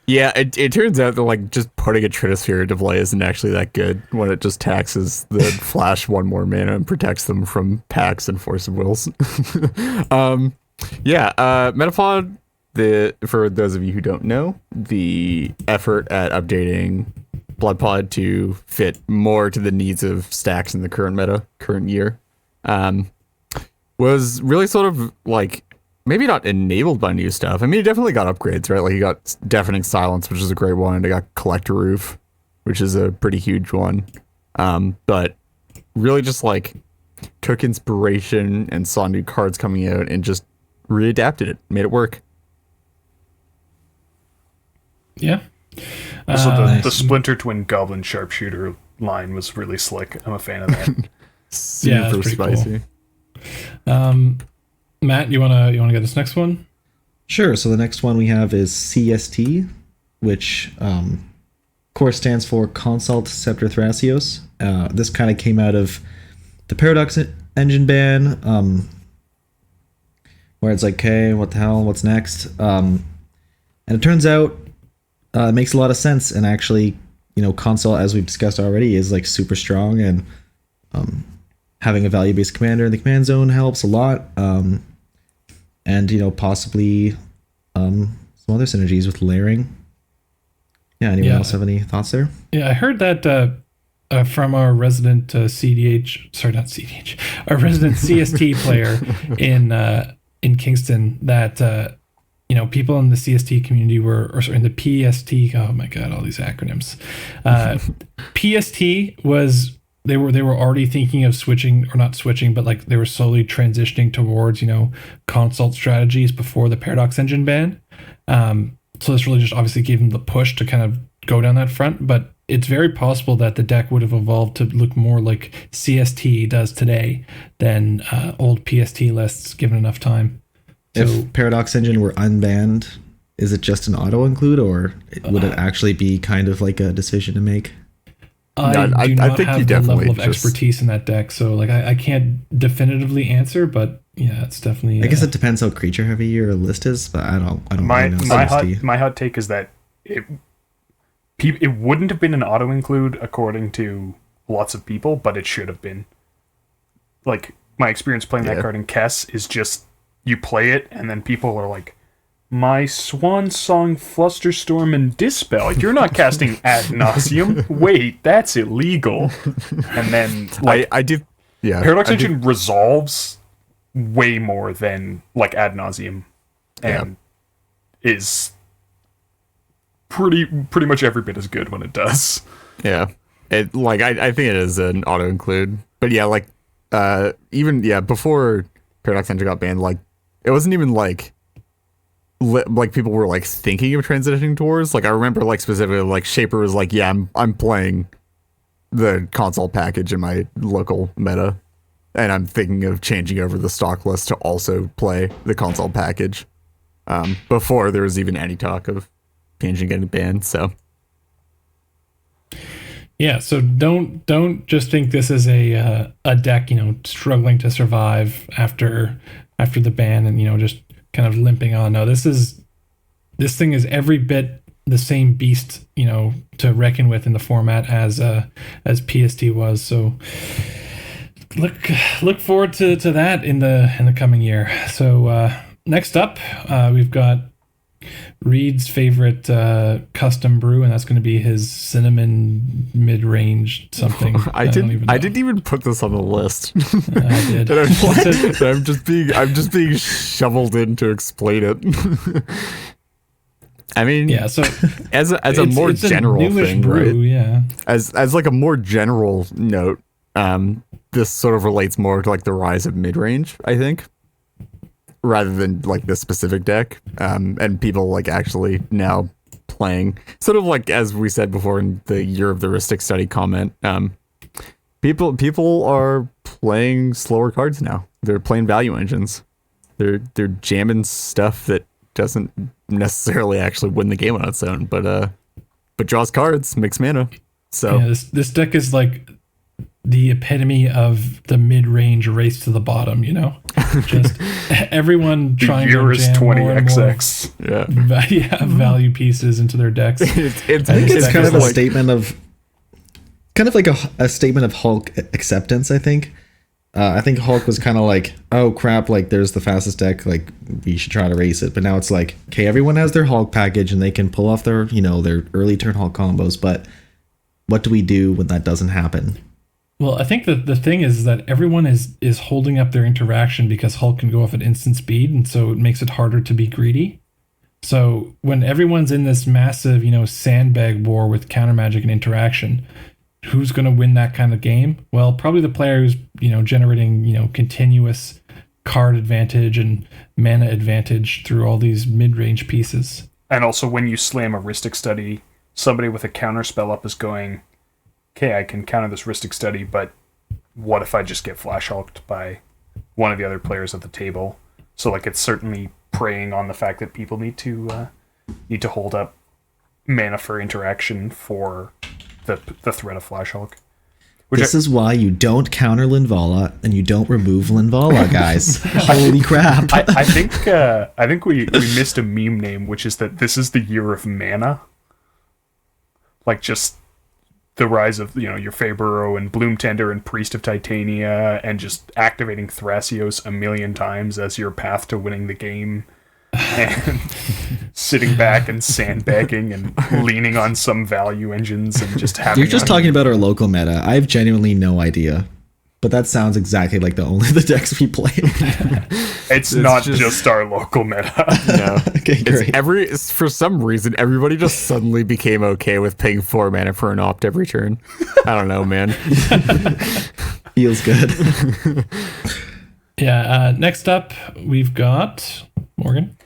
Yeah, it turns out that like just putting a Trinisphere into play isn't actually that good when it just taxes the flash one more mana and protects them from packs and Force of Wills. Metapod, for those of you who don't know, the effort at updating Bloodpod to fit more to the needs of stacks in the current year, was really sort of like maybe not enabled by new stuff. I mean, it definitely got upgrades, right? Like you got Deafening Silence, which is a great one. It got Collector Roof, which is a pretty huge one. But really just like took inspiration and saw new cards coming out and just readapted it, made it work. Yeah. Also, the Splinter Twin Goblin Sharpshooter line was really slick. I'm a fan of that. Super spicy. Cool. Matt, you wanna get this next one? Sure. So the next one we have is CST, which of course stands for Consult Scepter Thrasios. This kind of came out of the Paradox Engine ban, where it's like, okay, what the hell? What's next? And it turns out it makes a lot of sense. And actually, Consult, as we've discussed already, is like super strong, and having a value-based commander in the command zone helps a lot. And possibly some other synergies with layering. Yeah, anyone else have any thoughts there? Yeah, I heard that from our resident cEDH, sorry, not cEDH, our resident CST player in Kingston, that people in the CST community in the PST. Oh my god, all these acronyms. PST was. They were already thinking of switching, or not switching, but like they were slowly transitioning towards, consult strategies before the Paradox Engine ban. So this really just obviously gave them the push to kind of go down that front. But it's very possible that the deck would have evolved to look more like CST does today than old PST lists, given enough time. So, if Paradox Engine were unbanned, is it just an auto include, or would it actually be kind of like a decision to make? I do not have the level of expertise in that deck, so like I can't definitively answer, but yeah, it's definitely. I guess it depends how creature heavy your list is, but I don't really know. My hot take is that it wouldn't have been an auto include according to lots of people, but it should have been. Like my experience playing that card in Kess is just you play it and then people are like, my Swan Song, Flusterstorm, and Dispel. You're not casting Ad Nauseam. Wait, that's illegal. And then, I did. Yeah, Paradox Engine resolves way more than like Ad Nauseam, and is pretty much every bit as good when it does. Yeah, I think it is an auto include, but yeah, like even before Paradox Engine got banned, like it wasn't even like people were like thinking of transitioning towards. Like I remember like specifically like Shaper was like, yeah, I'm playing the console package in my local meta, and I'm thinking of changing over the stock list to also play the console package. Before there was even any talk of changing getting banned. So yeah, so don't just think this is a deck struggling to survive after the ban and just kind of limping on. No, this thing is every bit the same beast, to reckon with in the format as PST was. So look forward to that in the coming year. So next up, we've got Reed's favorite custom brew, and that's going to be his cinnamon mid-range something. I didn't even put this on the list. I did. I'm just being shoveled in to explain it. I mean, yeah. So as a more general thing, brew, right? Yeah. As like a more general note, This sort of relates more to like the rise of mid-range, I think, rather than like this specific deck. And people like actually now playing sort of like, as we said before in the Year of the Ristic study comment, people are playing slower cards now. They're playing value engines. They're jamming stuff that doesn't necessarily actually win the game on its own, but draws cards, makes mana. So yeah, this deck is like the epitome of the mid-range race to the bottom, you know? Just everyone The trying year to is jam 20 more and more yeah, value pieces into their decks. it's I think it's That kind of is a like- statement of, kind of like a statement of Hulk acceptance. I think. I think Hulk was kind of like, oh crap, like there's the fastest deck, like we should try to race it. But now it's like, okay, everyone has their Hulk package and they can pull off their, their early turn Hulk combos. But what do we do when that doesn't happen? Well, I think that the thing is that everyone is holding up their interaction because Hulk can go off at instant speed, and so it makes it harder to be greedy. So when everyone's in this massive, sandbag war with counter magic and interaction, who's going to win that kind of game? Well, probably the player who's, generating, continuous card advantage and mana advantage through all these mid-range pieces. And also, when you slam a Ristic Study, somebody with a counter spell up is going, okay, I can counter this Ristic Study, but what if I just get flash hulked by one of the other players at the table? So, like, it's certainly preying on the fact that people need to hold up mana for interaction for the threat of flash hulk. This is why you don't counter Linvala and you don't remove Linvala, guys. Holy crap. I think we missed a meme name, which is that this is the year of mana. Like, just the rise of, your Faburo and Bloom Tender and Priest of Titania, and just activating Thrasios a million times as your path to winning the game. And sitting back and sandbagging and leaning on some value engines and just having... You're just talking about our local meta. I have genuinely no idea. But that sounds exactly like the decks we play. It's not just our local meta. no. Okay, great. For some reason, everybody just suddenly became okay with paying 4 mana for an opt every turn. I don't know, man. Feels good. Yeah, next up, we've got Morgan.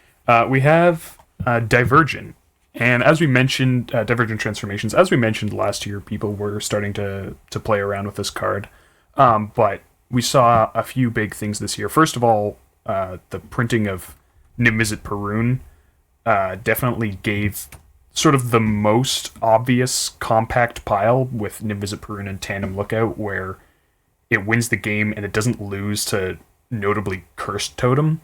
We have Divergent. And as we mentioned, Divergent Transformations, as we mentioned last year, people were starting to play around with this card. But we saw a few big things this year. First of all, the printing of Nimizit Perun definitely gave sort of the most obvious compact pile with Nimizit Perun and Tandem Lookout, where it wins the game and it doesn't lose to notably Cursed Totem,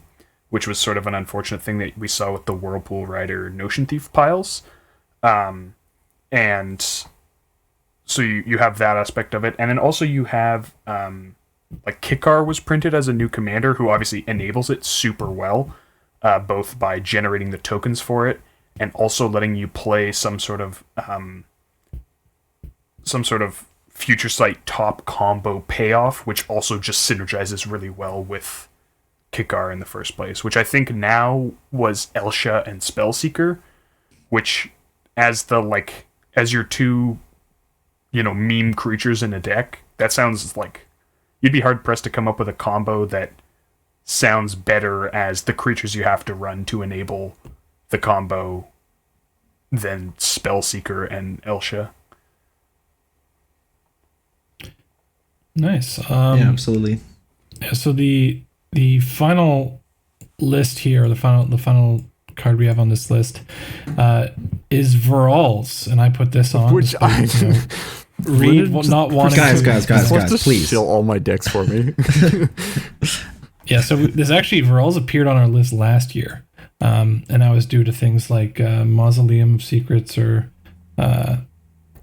which was sort of an unfortunate thing that we saw with the Whirlpool Rider Notion Thief piles. And so you have that aspect of it. And then also you have, like, Kikar was printed as a new commander who obviously enables it super well, both by generating the tokens for it and also letting you play some sort of Future Sight top combo payoff, which also just synergizes really well with Kikar in the first place, which I think now was Elsha and Spellseeker, which as your two, meme creatures in a deck, that sounds like you'd be hard pressed to come up with a combo that sounds better as the creatures you have to run to enable the combo than Spellseeker and Elsha. Nice. Yeah, absolutely. Yeah, so the final list here, the final card we have on this list, is Viral's, and I put this on. Which I read not wanting guys, to. please steal all my decks for me. Yeah, so this actually Viral's appeared on our list last year, and that was due to things like Mausoleum of Secrets or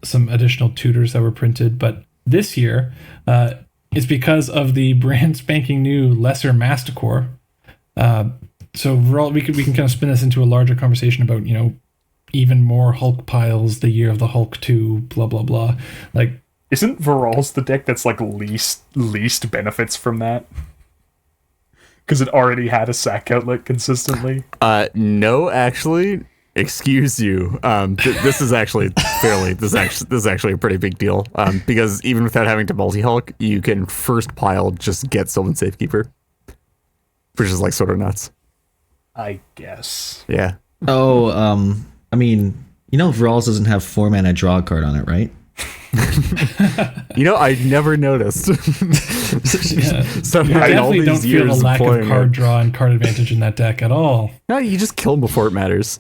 some additional tutors that were printed. But this year, it's because of the brand spanking new Lesser Masticore. So Viral, we can kind of spin this into a larger conversation about even more Hulk piles, the year of the Hulk 2, blah blah blah. Like, isn't Viral's the deck that's like least benefits from that? Because it already had a sack outlet consistently. No, actually, excuse you. This is actually this is actually a pretty big deal. Because even without having to multi-Hulk, you can first pile just get Sylvan Safekeeper, which is like sort of nuts. I guess. Yeah. Oh, I mean, Rawls doesn't have 4 mana draw card on it, right? I never noticed. Yeah. Somehow I in all definitely don't these feel the years lack of playing card it- draw and card advantage in that deck at all. No, you just kill them before it matters.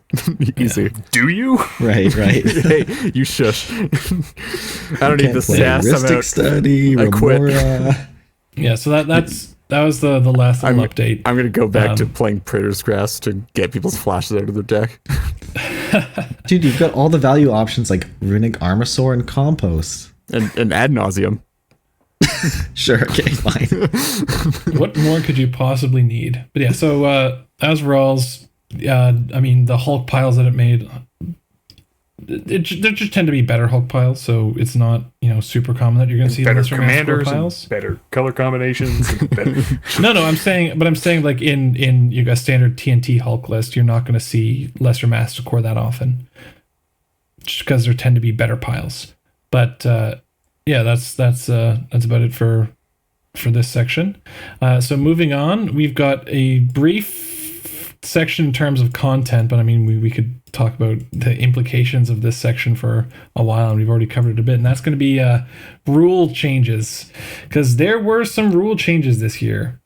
Easy. Do you? Right. Hey, you shush. I don't need the sass. I'm Heuristic out. Study, I quit. Remora. Yeah, so that was the last little update. I'm gonna go back to playing Praetor's Grass to get people's flashes out of their deck. Dude, you've got all the value options like Runic Armasaur and Compost. and ad nauseum. Sure, okay, fine. What more could you possibly need? But yeah, so as Rawls, I mean, the Hulk piles that it made, they just tend to be better Hulk piles, so it's not, super common that you're going to see Better lesser mass commanders, piles. and better color combinations. And better... No, I'm saying like in a standard TNT Hulk list, you're not going to see lesser master core that often, just because there tend to be better piles. But yeah, that's about it for this section. So moving on, we've got a brief section in terms of content, but I mean we could talk about the implications of this section for a while, and we've already covered it a bit. And that's going to be rule changes, because there were some rule changes this year.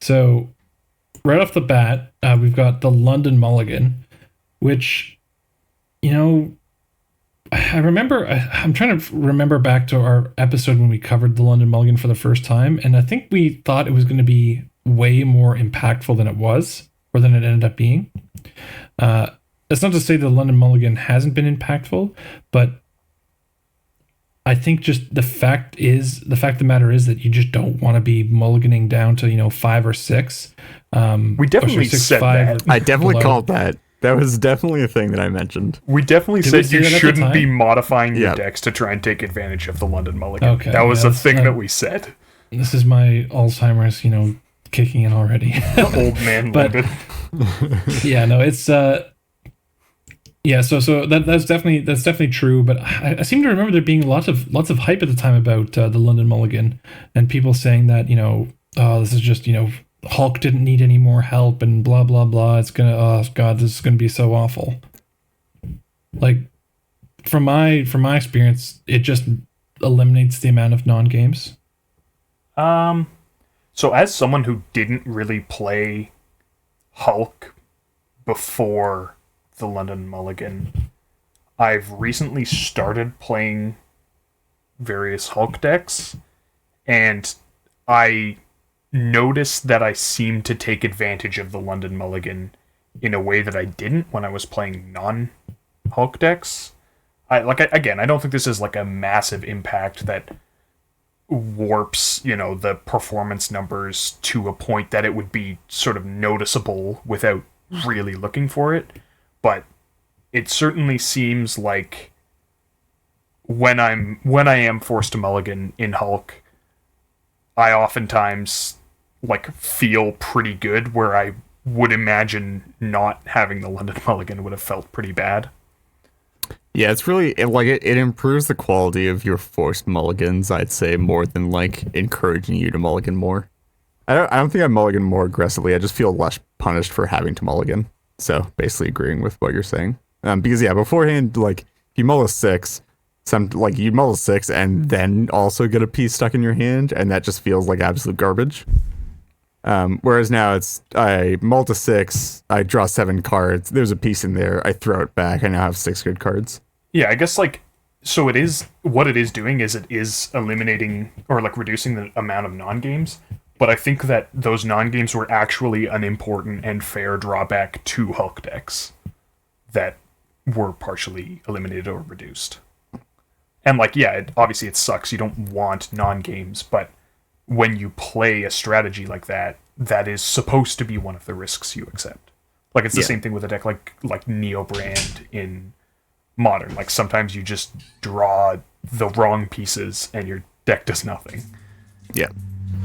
So right off the bat, we've got the London Mulligan, which I'm trying to remember back to our episode when we covered the London Mulligan for the first time, and I think we thought it was going to be way more impactful than it was, or than it ended up being. That's not to say the London Mulligan hasn't been impactful, but I think just the fact of the matter is that you just don't want to be mulliganing down to 5 or 6. We definitely said that. I definitely below. called that. That was definitely a thing that I mentioned. We definitely Did we said say you that at the shouldn't be time? modifying your Yeah. decks to try and take advantage of the London Mulligan. Okay, that was yeah, a thing that's- that we said. This is my Alzheimer's, kicking in already. Old man But- London. Yeah, no, it's yeah, so that's definitely true, but I seem to remember there being lots of hype at the time about the London Mulligan, and people saying that oh, this is just Hulk didn't need any more help and blah blah blah. It's gonna, oh god, this is gonna be so awful. Like from my experience, it just eliminates the amount of non-games. So as someone who didn't really play Hulk before the London Mulligan, I've recently started playing various Hulk decks, and I noticed that I seem to take advantage of the London Mulligan in a way that I didn't when I was playing non-Hulk decks. I don't think this is like a massive impact that warps, the performance numbers to a point that it would be sort of noticeable without really looking for it. But it certainly seems like when I am forced to mulligan in Hulk, I oftentimes feel pretty good, where I would imagine not having the London Mulligan would have felt pretty bad. Yeah, it's really it improves the quality of your forced mulligans, I'd say, more than encouraging you to mulligan more. I don't think I mulligan more aggressively. I just feel less punished for having to mulligan. So basically agreeing with what you're saying. Because beforehand, you mull a 6, you mull a 6 and then also get a piece stuck in your hand, and that just feels like absolute garbage. Whereas now it's I mull a 6, I draw 7 cards, there's a piece in there, I throw it back, I now have 6 good cards. Yeah, I guess so it is, what it is doing is it is eliminating or reducing the amount of non-games, but I think that those non-games were actually an important and fair drawback to Hulk decks that were partially eliminated or reduced. And obviously it sucks, you don't want non-games, but when you play a strategy like that, that is supposed to be one of the risks you accept. It's the same thing with a deck like Neo Brand in Modern. Sometimes you just draw the wrong pieces and your deck does nothing. Yeah.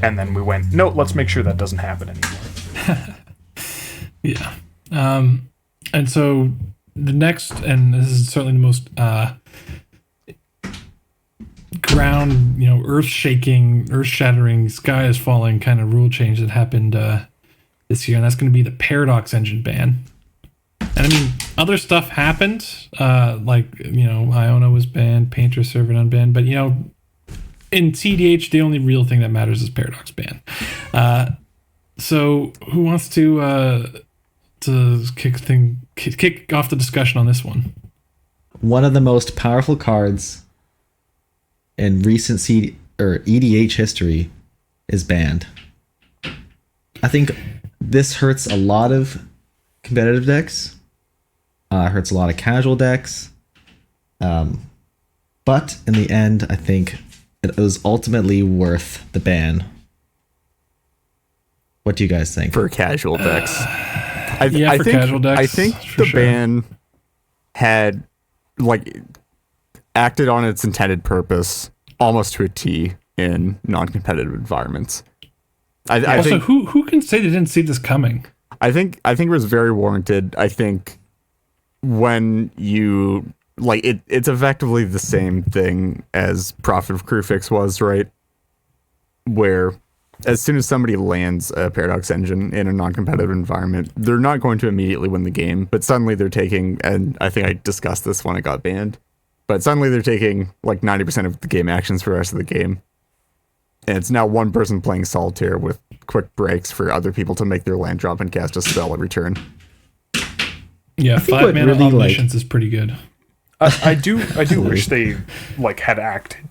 And then we went, no, let's make sure that doesn't happen anymore. Yeah. And so the next, and this is certainly the most ground, earth shaking, earth shattering, sky is falling kind of rule change that happened this year, and that's going to be the Paradox Engine ban. And I mean, other stuff happened, like Iona was banned, Painter Servant unbanned, but in cEDH, the only real thing that matters is Paradox ban. So who wants to kick off the discussion on this one? One of the most powerful cards in recent EDH history is banned. I think this hurts a lot of competitive decks. Hurts a lot of casual decks. But in the end, I think it was ultimately worth the ban. What do you guys think? For casual decks. I think casual decks, I think the ban had acted on its intended purpose almost to a T in non-competitive environments. I also, think, who can say they didn't see this coming? I think it was very warranted. I think when you it's effectively the same thing as Prophet of Crufix was, right? Where as soon as somebody lands a Paradox Engine in a non-competitive environment, they're not going to immediately win the game, but suddenly they're taking, and I think I discussed this when it got banned, but suddenly they're taking 90% of the game actions for the rest of the game. And it's now one person playing solitaire with quick breaks for other people to make their land drop and cast a spell every turn. Yeah, 5 mana really, omniscience is pretty good. I do wish they had acted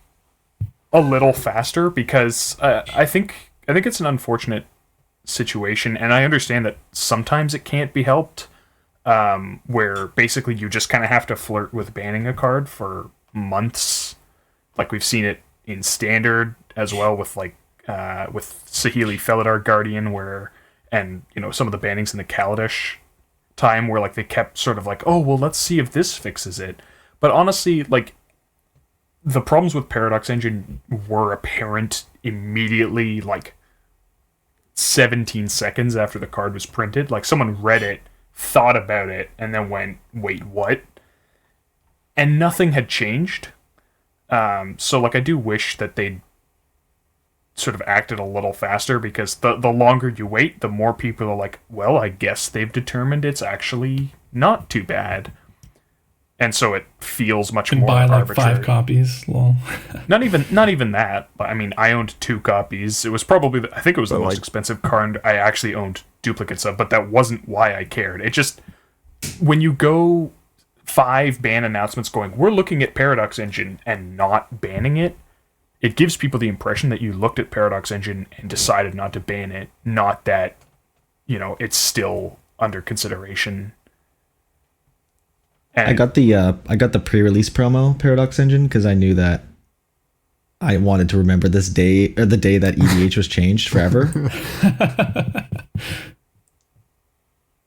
a little faster, because I think it's an unfortunate situation, and I understand that sometimes it can't be helped, where basically you just kind of have to flirt with banning a card for months. Like we've seen it in Standard as well with with Saheeli Felidar Guardian, and some of the bannings in the Kaladesh time where they kept sort of oh, well, let's see if this fixes it. But honestly, the problems with Paradox Engine were apparent immediately, 17 seconds after the card was printed. Someone read it, thought about it, and then went, wait, what? And nothing had changed. So I do wish that they'd sort of acted a little faster, because the longer you wait, the more people are well, I guess they've determined it's actually not too bad. And so it feels much more buy arbitrary. 5 copies. Lol. Not even that. But I mean, I owned 2 copies. It was probably I think it was the most expensive card I actually owned duplicates of, but that wasn't why I cared. It just, when you go 5 ban announcements going, we're looking at Paradox Engine, and not banning it, it gives people the impression that you looked at Paradox Engine and decided not to ban it, not that it's still under consideration. And I got the pre-release promo Paradox Engine because I knew that I wanted to remember this day, or the day that EDH was changed forever.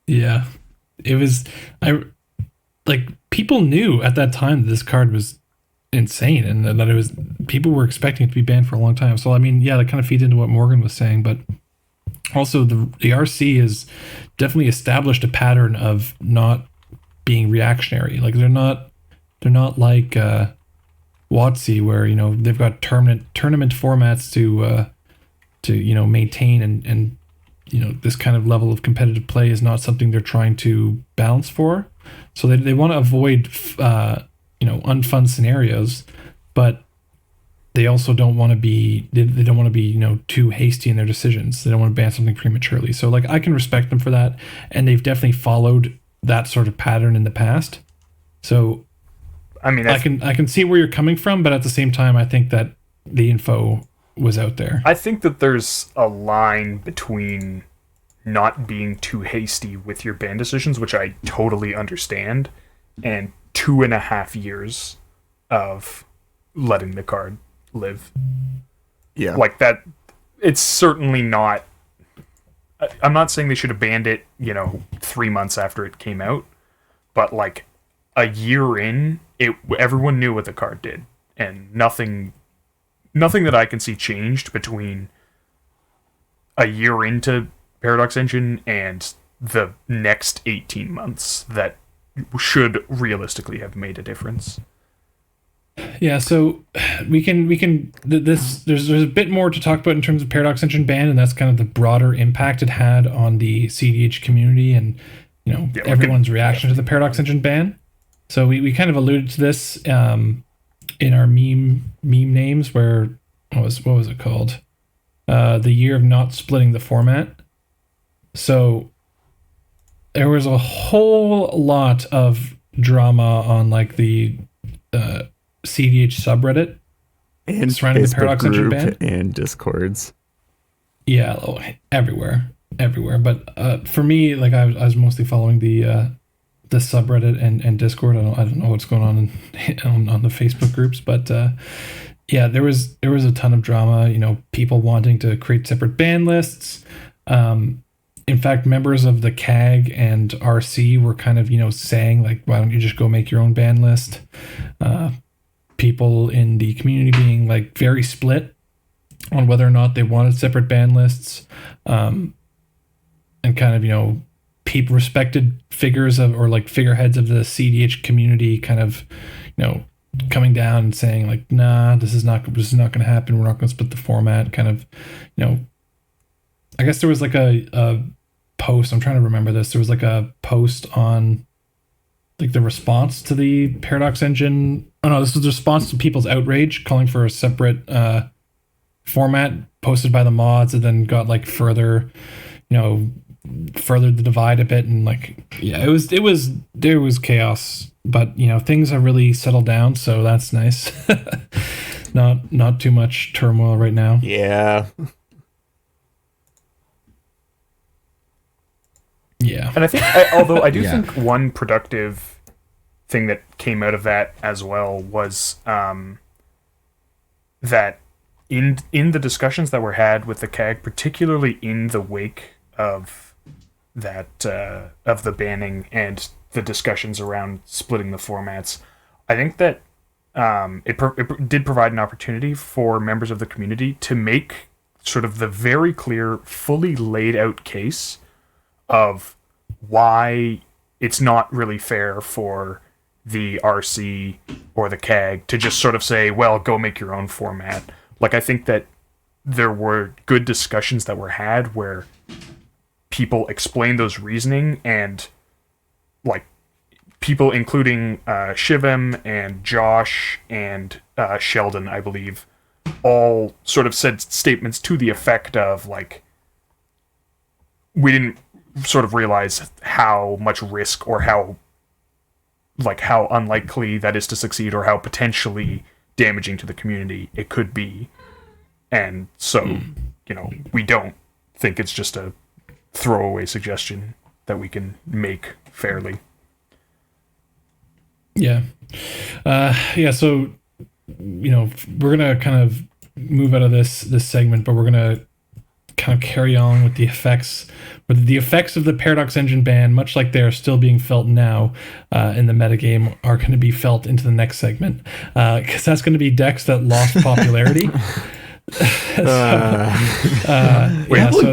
Yeah, it was. People knew at that time that this card was insane, and that it was, people were expecting it to be banned for a long time. So I mean, yeah, that kind of feeds into what Morgan was saying, but also the RC has definitely established a pattern of not being reactionary. They're not like WotC, where they've got tournament formats to maintain, and this kind of level of competitive play is not something they're trying to balance for. So they want to avoid unfun scenarios, but they also don't want to be too hasty in their decisions. They don't want to ban something prematurely. So I can respect them for that, and they've definitely followed that sort of pattern in the past. So I mean, I can see where you're coming from, but at the same time, I think that the info was out there. I think that there's a line between not being too hasty with your ban decisions, which I totally understand, and 2.5 years of letting the card live. Yeah. That, it's certainly not... I'm not saying they should have banned it, 3 months after it came out, but a year in, everyone knew what the card did, and nothing that I can see changed between a year into Paradox Engine and the next 18 months that should realistically have made a difference. Yeah, so there's a bit more to talk about in terms of Paradox Engine ban, and that's kind of the broader impact it had on the cEDH community and everyone's reaction to the Paradox Engine ban. So we kind of alluded to this in our meme names, where what was it called? The year of not splitting the format. So there was a whole lot of drama on like the cEDH subreddit and surrounding the Paradox Engine ban and Discords. Yeah, everywhere. But for me, like I was mostly following the subreddit and Discord. I don't know what's going on on the Facebook groups, but yeah, there was a ton of drama. People wanting to create separate ban lists. In fact, members of the CAG and RC were kind of saying like, why don't you just go make your own ban list? People in the community being like very split on whether or not they wanted separate ban lists, and kind of respected figures of, or like figureheads of the cEDH community kind of coming down and saying like, nah, this is not going to happen, we're not going to split the format, kind of. I guess there was like a post, I'm trying to remember this, there was like a post on like the response to the Paradox Engine. Oh no, this was the response to people's outrage calling for a separate format posted by the mods, and then got like furthered the divide a bit, and like, yeah, there was chaos, but things have really settled down, so that's nice. Not too much turmoil right now. Yeah. Yeah. And I think, although I do think one productive thing that came out of that as well was that in the discussions that were had with the CAG, particularly in the wake of that of the banning and the discussions around splitting the formats, I think that it did provide an opportunity for members of the community to make sort of the very clear, fully laid out case of why it's not really fair for the RC or the CAG to just sort of say, well, go make your own format. Like, I think that there were good discussions that were had where people explained those reasoning, and like people including Shivem and Josh and Sheldon, I believe, all sort of said statements to the effect of like, we didn't sort of realize how much risk or how unlikely that is to succeed, or how potentially damaging to the community it could be. And so, we don't think it's just a throwaway suggestion that we can make fairly. Yeah. So, we're going to kind of move out of this segment, but we're going to kind of carry on with the effects of the Paradox Engine ban, much like they are still being felt now in the metagame, are going to be felt into the next segment, because that's going to be decks that lost popularity.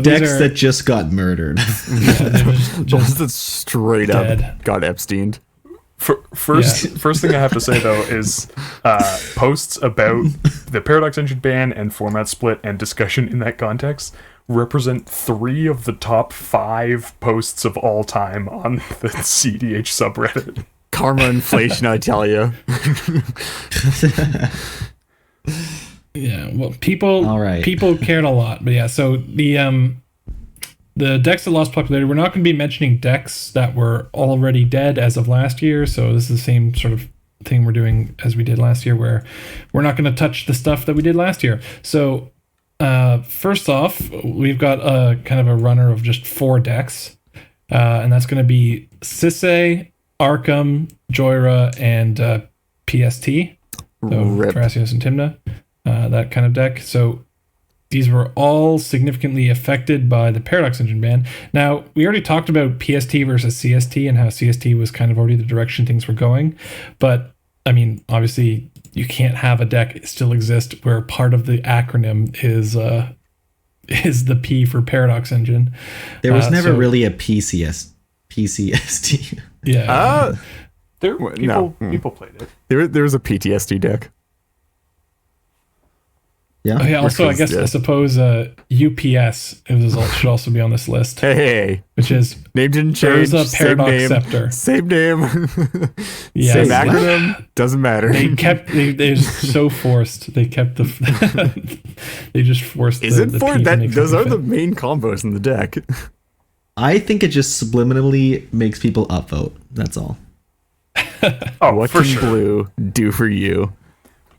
Decks that just got murdered. Those that straight up got Epsteined. First thing I have to say though is posts about the Paradox Engine ban and format split and discussion in that context represent 3 of the top 5 posts of all time on the cEDH subreddit. Karma inflation, I tell you. Yeah, well, people cared a lot, but yeah. So the decks that lost popularity, we're not going to be mentioning decks that were already dead as of last year. So this is the same sort of thing we're doing as we did last year, where we're not going to touch the stuff that we did last year. So first off, we've got a kind of a runner of just 4 decks, and that's going to be Sisse, Arkham, Joyra, and PST. So Terrasios and Timna, that kind of deck. So these were all significantly affected by the Paradox Engine ban. Now, we already talked about PST versus CST and how CST was kind of already the direction things were going. But, I mean, obviously, you can't have a deck still exist where part of the acronym is the P for Paradox Engine. There was never really a PCST PCSD. Yeah. People played it. There was a PTSD deck. Yeah. Oh, yeah. Also, I was- guess yeah. I suppose UPS should also be on this list, Hey, which is name didn't change. Urza Same Paradox name. Scepter. Same name. Yeah, Same they- acronym. Doesn't matter. they're so forced. They kept the they just forced. Is the, it the for P to that? make Those are something the fit. main combos in the deck. I think it just subliminally makes people upvote. That's all. Oh, What for can sure. blue do for you?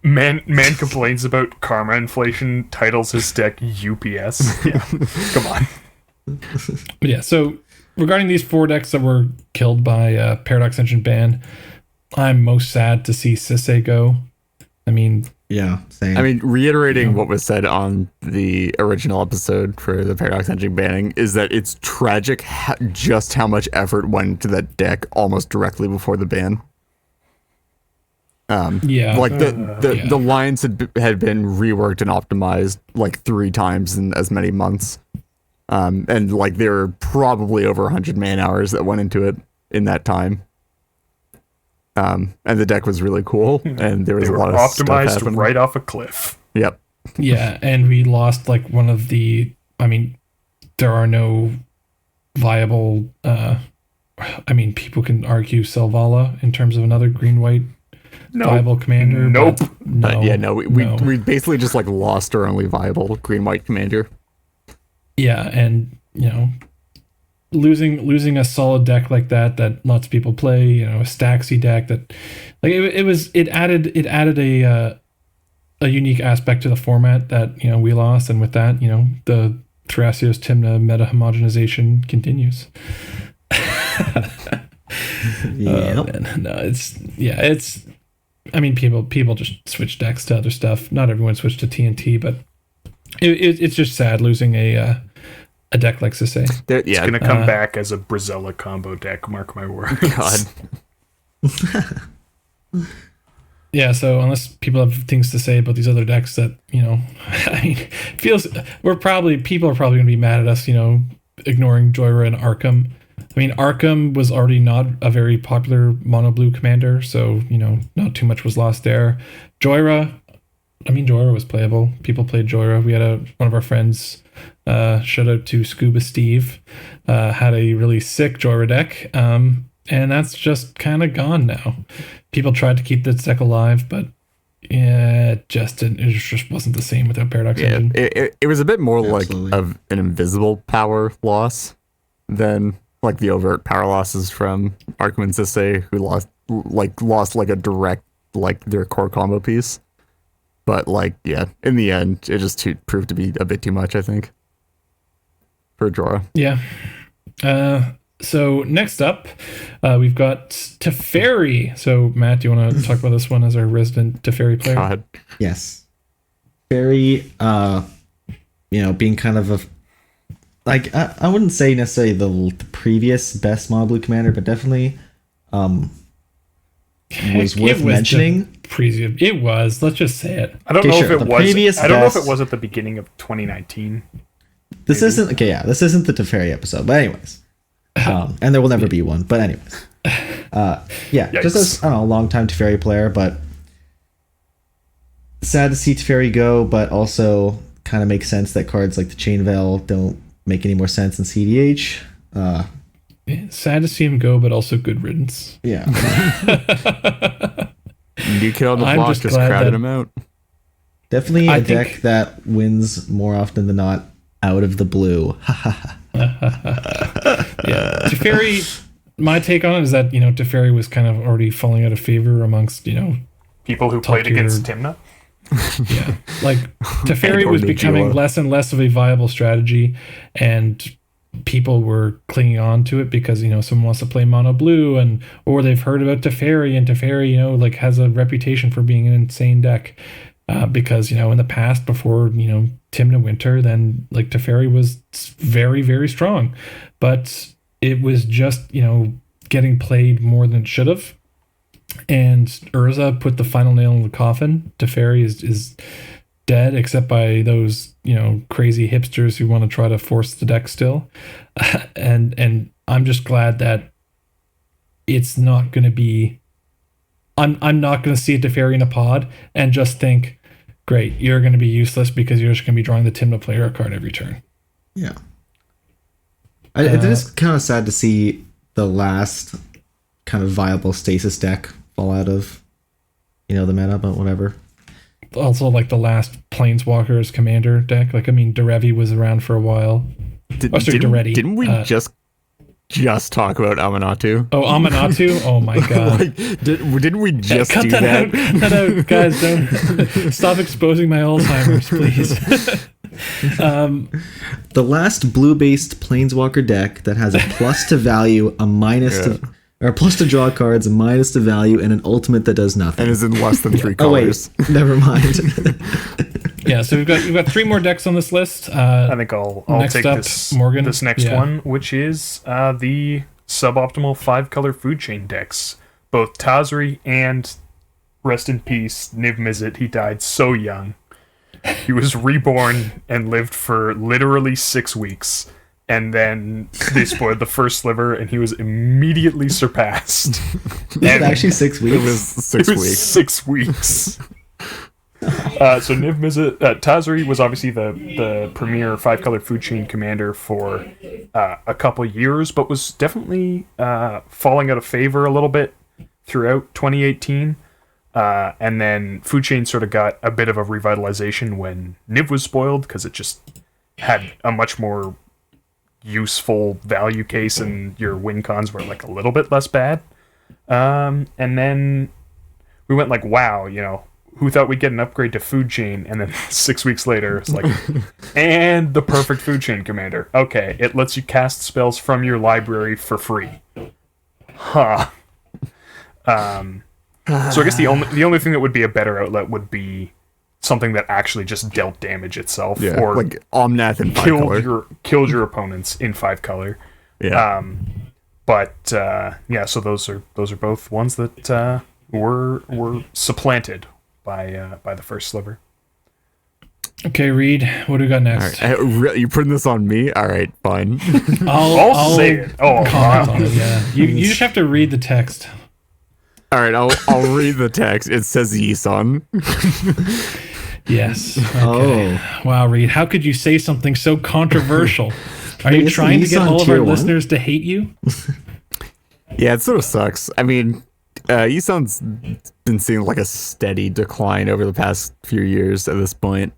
Man complains about karma inflation, titles his deck UPS. Yeah, come on. But yeah, so regarding these 4 decks that were killed by Paradox Engine ban, I'm most sad to see Sisei go. I mean, Yeah, same. I mean, reiterating what was said on the original episode for the Paradox Engine banning is that it's tragic just how much effort went into that deck almost directly before the ban. yeah, Like the yeah. lines had been reworked and optimized like 3 times in as many months, and like there were probably over 100 man hours that went into it in that time. And the deck was really cool, and there was They a were lot of stuff optimized happening. right off a cliff. Yep. Yeah, and we lost like one of the. I mean, there are no viable. I mean, people can argue Selvala in terms of another green-white viable commander. Nope. But no, But yeah, no, no. we basically just like lost our only viable green white commander. Yeah, and you know, losing a solid deck like that lots of people play. You know, a Staxy deck that like it added a unique aspect to the format that you know we lost, and with that, you know, the Thrasios Tymna meta homogenization continues. yeah. Man, no, it's. I mean, people just switch decks to other stuff. Not everyone switched to TNT, but it's just sad losing a deck like Sisei. It's gonna come back as a Brazella combo deck. Mark my words. God. Yeah, so unless people have things to say about these other decks that, you know, I mean, people are probably going to be mad at us, you know, ignoring Joyra and Arkham. I mean, Arkham was already not a very popular mono blue commander, so, you know, not too much was lost there. Joyra was playable. People played Joyra. We had one of our friends, shout out to Scuba Steve, had a really sick Joyra deck. And that's just kind of gone now. People tried to keep this deck alive, but yeah, it just wasn't the same without Paradox Yeah, Engine. it was a bit more Absolutely. like of an invisible power loss than like the overt power losses from Arkham and Sisei, who lost like a direct like their core combo piece. But like, yeah, in the end, it just proved to be a bit too much, I think, for Jorah. Yeah. So next up, we've got Teferi. So Matt, do you want to talk about this one as our resident Teferi player? God. Yes. Very, you know, being kind of a, like, I wouldn't say necessarily the previous best mono blue commander, but definitely was It worth was mentioning. It was. Let's just say it. I don't Okay, know sure. if The it was. previous I don't know if best- it was at the beginning of 2019. This isn't, okay, yeah, this isn't the Teferi episode, but anyways. And there will never be one, but anyways. Yeah, just as, I don't know, a long-time Teferi player, but sad to see Teferi go, but also kind of makes sense that cards like the Chain Veil don't make any more sense in CEDH. Yeah, sad to see him go, but also good riddance. Yeah. New kid on the I'm block just just glad crowded that- him out. Definitely I a think- deck that wins more often than not out of the blue. Yeah, Teferi. My take on it is that you know Teferi was kind of already falling out of favor amongst you know People who played tier- against Timna. yeah like Teferi Or was becoming Nujula. less and less of a viable strategy, and people were clinging on to it because you know someone wants to play mono blue or they've heard about Teferi, and Teferi you know like has a reputation for being an insane deck. Because you know in the past before you know Timna Winter, then like Teferi was very very strong, but it was just you know getting played more than it should have, and Urza put the final nail in the coffin. Teferi is dead except by those crazy hipsters who want to try to force the deck still. And I'm just glad that it's not going to be. I'm not going to see a Teferi in a pod and just think, great, you're going to be useless because you're just going to be drawing the Tymna player card every turn. Yeah. It is kind of sad to see the last kind of viable stasis deck fall out of, the meta, but whatever. Also, like the last Planeswalkers commander deck. Like, I mean, Derevi was around for a while. Didn't we just talk about Amanatu? Oh, Amanatu? Oh my god! Didn't we just cut do that that? out? Cut that out, guys! Don't stop exposing my Alzheimer's, please. The last blue-based Planeswalker deck that has a plus to value, a minus to, or a plus to draw cards, a minus to value, and an ultimate that does nothing. And is in less than 3 Oh wait, colors. never mind. Yeah, so we've got 3 more decks on this list. I think I'll take up, this Morgan. this next one, which is the suboptimal 5-color food chain decks. Both Tazri and, rest in peace, Niv Mizzet. He died so young. He was reborn and lived for literally 6 weeks. And then they spoiled the first sliver, and he was immediately surpassed. Is it actually 6 weeks? It was 6 weeks. 6 weeks. So Niv Mizzet, Tazri was obviously the premier 5-color food chain commander for a couple years, but was definitely falling out of favor a little bit throughout 2018. And then food chain sort of got a bit of a revitalization when Niv was spoiled, because it just had a much more useful value case, and your win cons were like a little bit less bad. And then we went like, wow, who thought we'd get an upgrade to food chain? And then 6 weeks later, it's like, and the perfect food chain commander. Okay, it lets you cast spells from your library for free. Huh. So I guess the only thing that would be a better outlet would be something that actually just dealt damage itself, or like Omnath in 5 color. killed your opponents in 5 color. Yeah. So those are both ones that were supplanted by the first sliver. Okay, Reed, what do we got next? All right. You putting this on me? All right, fine. I'll say it. Oh, comment on it, yeah. You just have to read the text. All right, I'll read the text. It says Yisan. Yes. Okay. Oh. Wow, Reed, how could you say something so controversial? Are you trying to get all of our listeners to hate you? Yeah, it sort of sucks. I mean, Yisan's been seeing like a steady decline over the past few years at this point.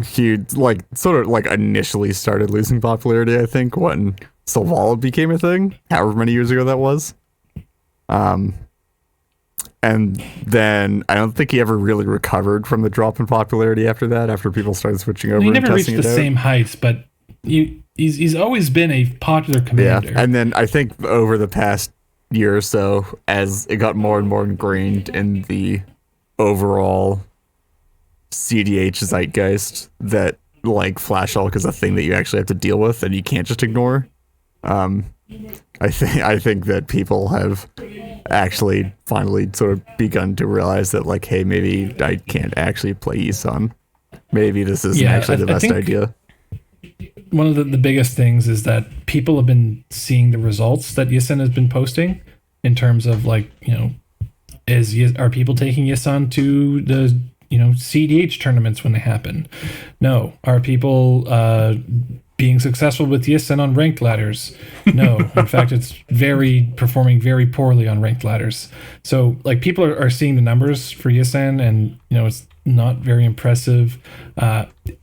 He sort of initially started losing popularity, I think, when Selvala became a thing, however many years ago that was. And then I don't think he ever really recovered from the drop in popularity after that, after people started switching over. He and never reached testing the it out. same heights, but he's always been a popular commander. Yeah, and then I think over the past year or so, as it got more and more ingrained in the overall cEDH zeitgeist, that Flash Hulk is a thing that you actually have to deal with and you can't just ignore. I think that people have actually finally sort of begun to realize that, hey, maybe I can't actually play Yisan. Maybe this isn't actually the best idea. One of the biggest things is that people have been seeing the results that Yisan has been posting in terms of are people taking Yisan to the cEDH tournaments when they happen? No. Are people being successful with Yisan on ranked ladders? No. In fact, it's performing very poorly on ranked ladders. So people are seeing the numbers for Yisan, and it's not very impressive.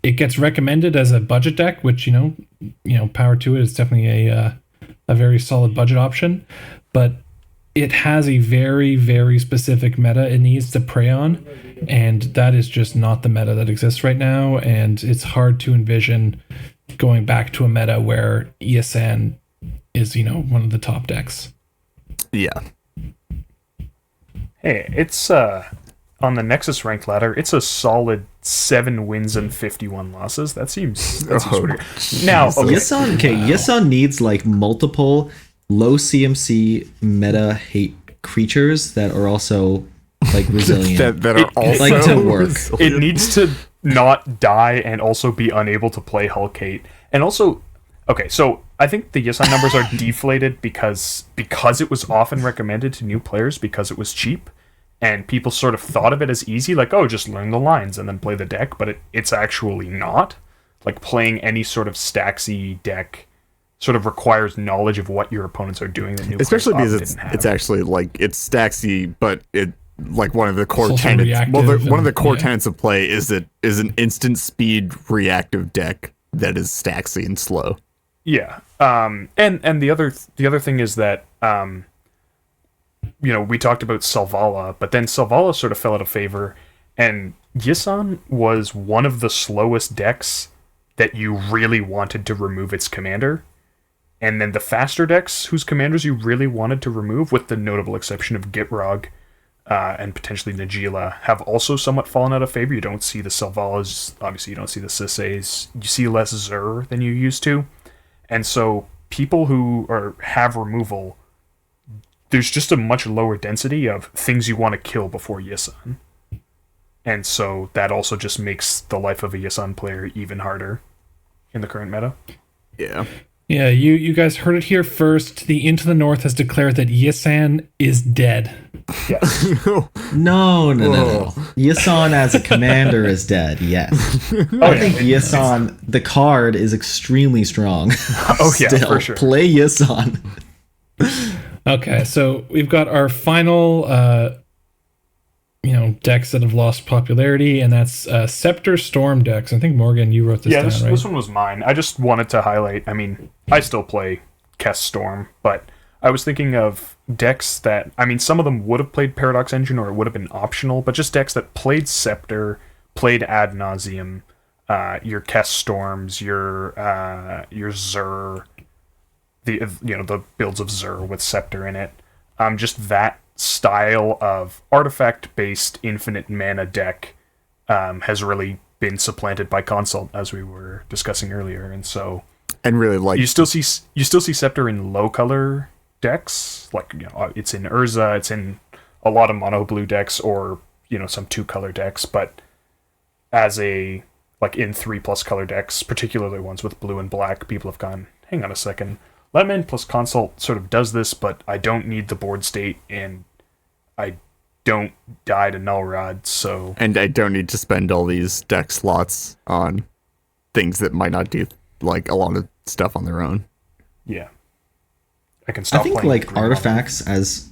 It gets recommended as a budget deck, which power to it. It's definitely a very solid budget option, but it has a very, very specific meta it needs to prey on, and that is just not the meta that exists right now. And it's hard to envision going back to a meta where ESN is one of the top decks. Yeah. Hey, it's on the Nexus ranked ladder. It's a solid 7 wins and 51 losses. That seems pretty good. Now, okay. Yisan needs multiple low CMC meta hate creatures that are also resilient. that are also to work. It needs to not die and also be unable to play Hulk Hate. And also, okay, so I think the Yisan numbers are deflated because it was often recommended to new players because it was cheap, and people sort of thought of it as easy, like, oh, just learn the lines and then play the deck, but it's actually not. Like, playing any sort of Staxy deck sort of requires knowledge of what your opponents are doing that new Especially players because often didn't have. it's actually like it's Staxy, but it like one of the core also tenets. Well, reactive one of the and- core yeah. tenets of play is an instant speed reactive deck that is Staxy and slow. Yeah. And the other thing is that we talked about Selvala, but then Selvala sort of fell out of favor, and Yisan was one of the slowest decks that you really wanted to remove its commander. And then the faster decks whose commanders you really wanted to remove, with the notable exception of Gitrog and potentially Najeela, have also somewhat fallen out of favor. You don't see the Selvalas, obviously you don't see the Sisseys, you see less Zur than you used to. And so people who have removal, there's just a much lower density of things you want to kill before Yisan. And so that also just makes the life of a Yisan player even harder in the current meta. Yeah. Yeah, you guys heard it here first. The Into the North has declared that Yisan is dead. Yes. No. Yisan as a commander is dead, yes. I think Yisan, the card, is extremely strong. Oh, yeah, Still, for sure. play Yisan. Okay, so we've got our final decks that have lost popularity, and that's Scepter Storm decks. I think, Morgan, you wrote this down, right? This one was mine. I just wanted to highlight, I mean, I still play Kess Storm, but I was thinking of decks that, I mean, some of them would have played Paradox Engine or it would have been optional, but just decks that played Scepter, played Ad Nauseam, your Kess Storms, your Zur, the builds of Zur with Scepter in it. Just that style of artifact-based infinite mana deck has really been supplanted by Consult, as we were discussing earlier, and so really, like, you still see Scepter in low color decks, like it's in Urza, it's in a lot of mono blue decks, or some 2-color decks, but as in 3+ color decks, particularly ones with blue and black, people have gone, hang on a second. Lemon plus Consult sort of does this, but I don't need the board state, and I don't die to Null Rod, so... And I don't need to spend all these deck slots on things that might not do, like, a lot of stuff on their own. Yeah. I can stop I think, playing like, green artifacts as...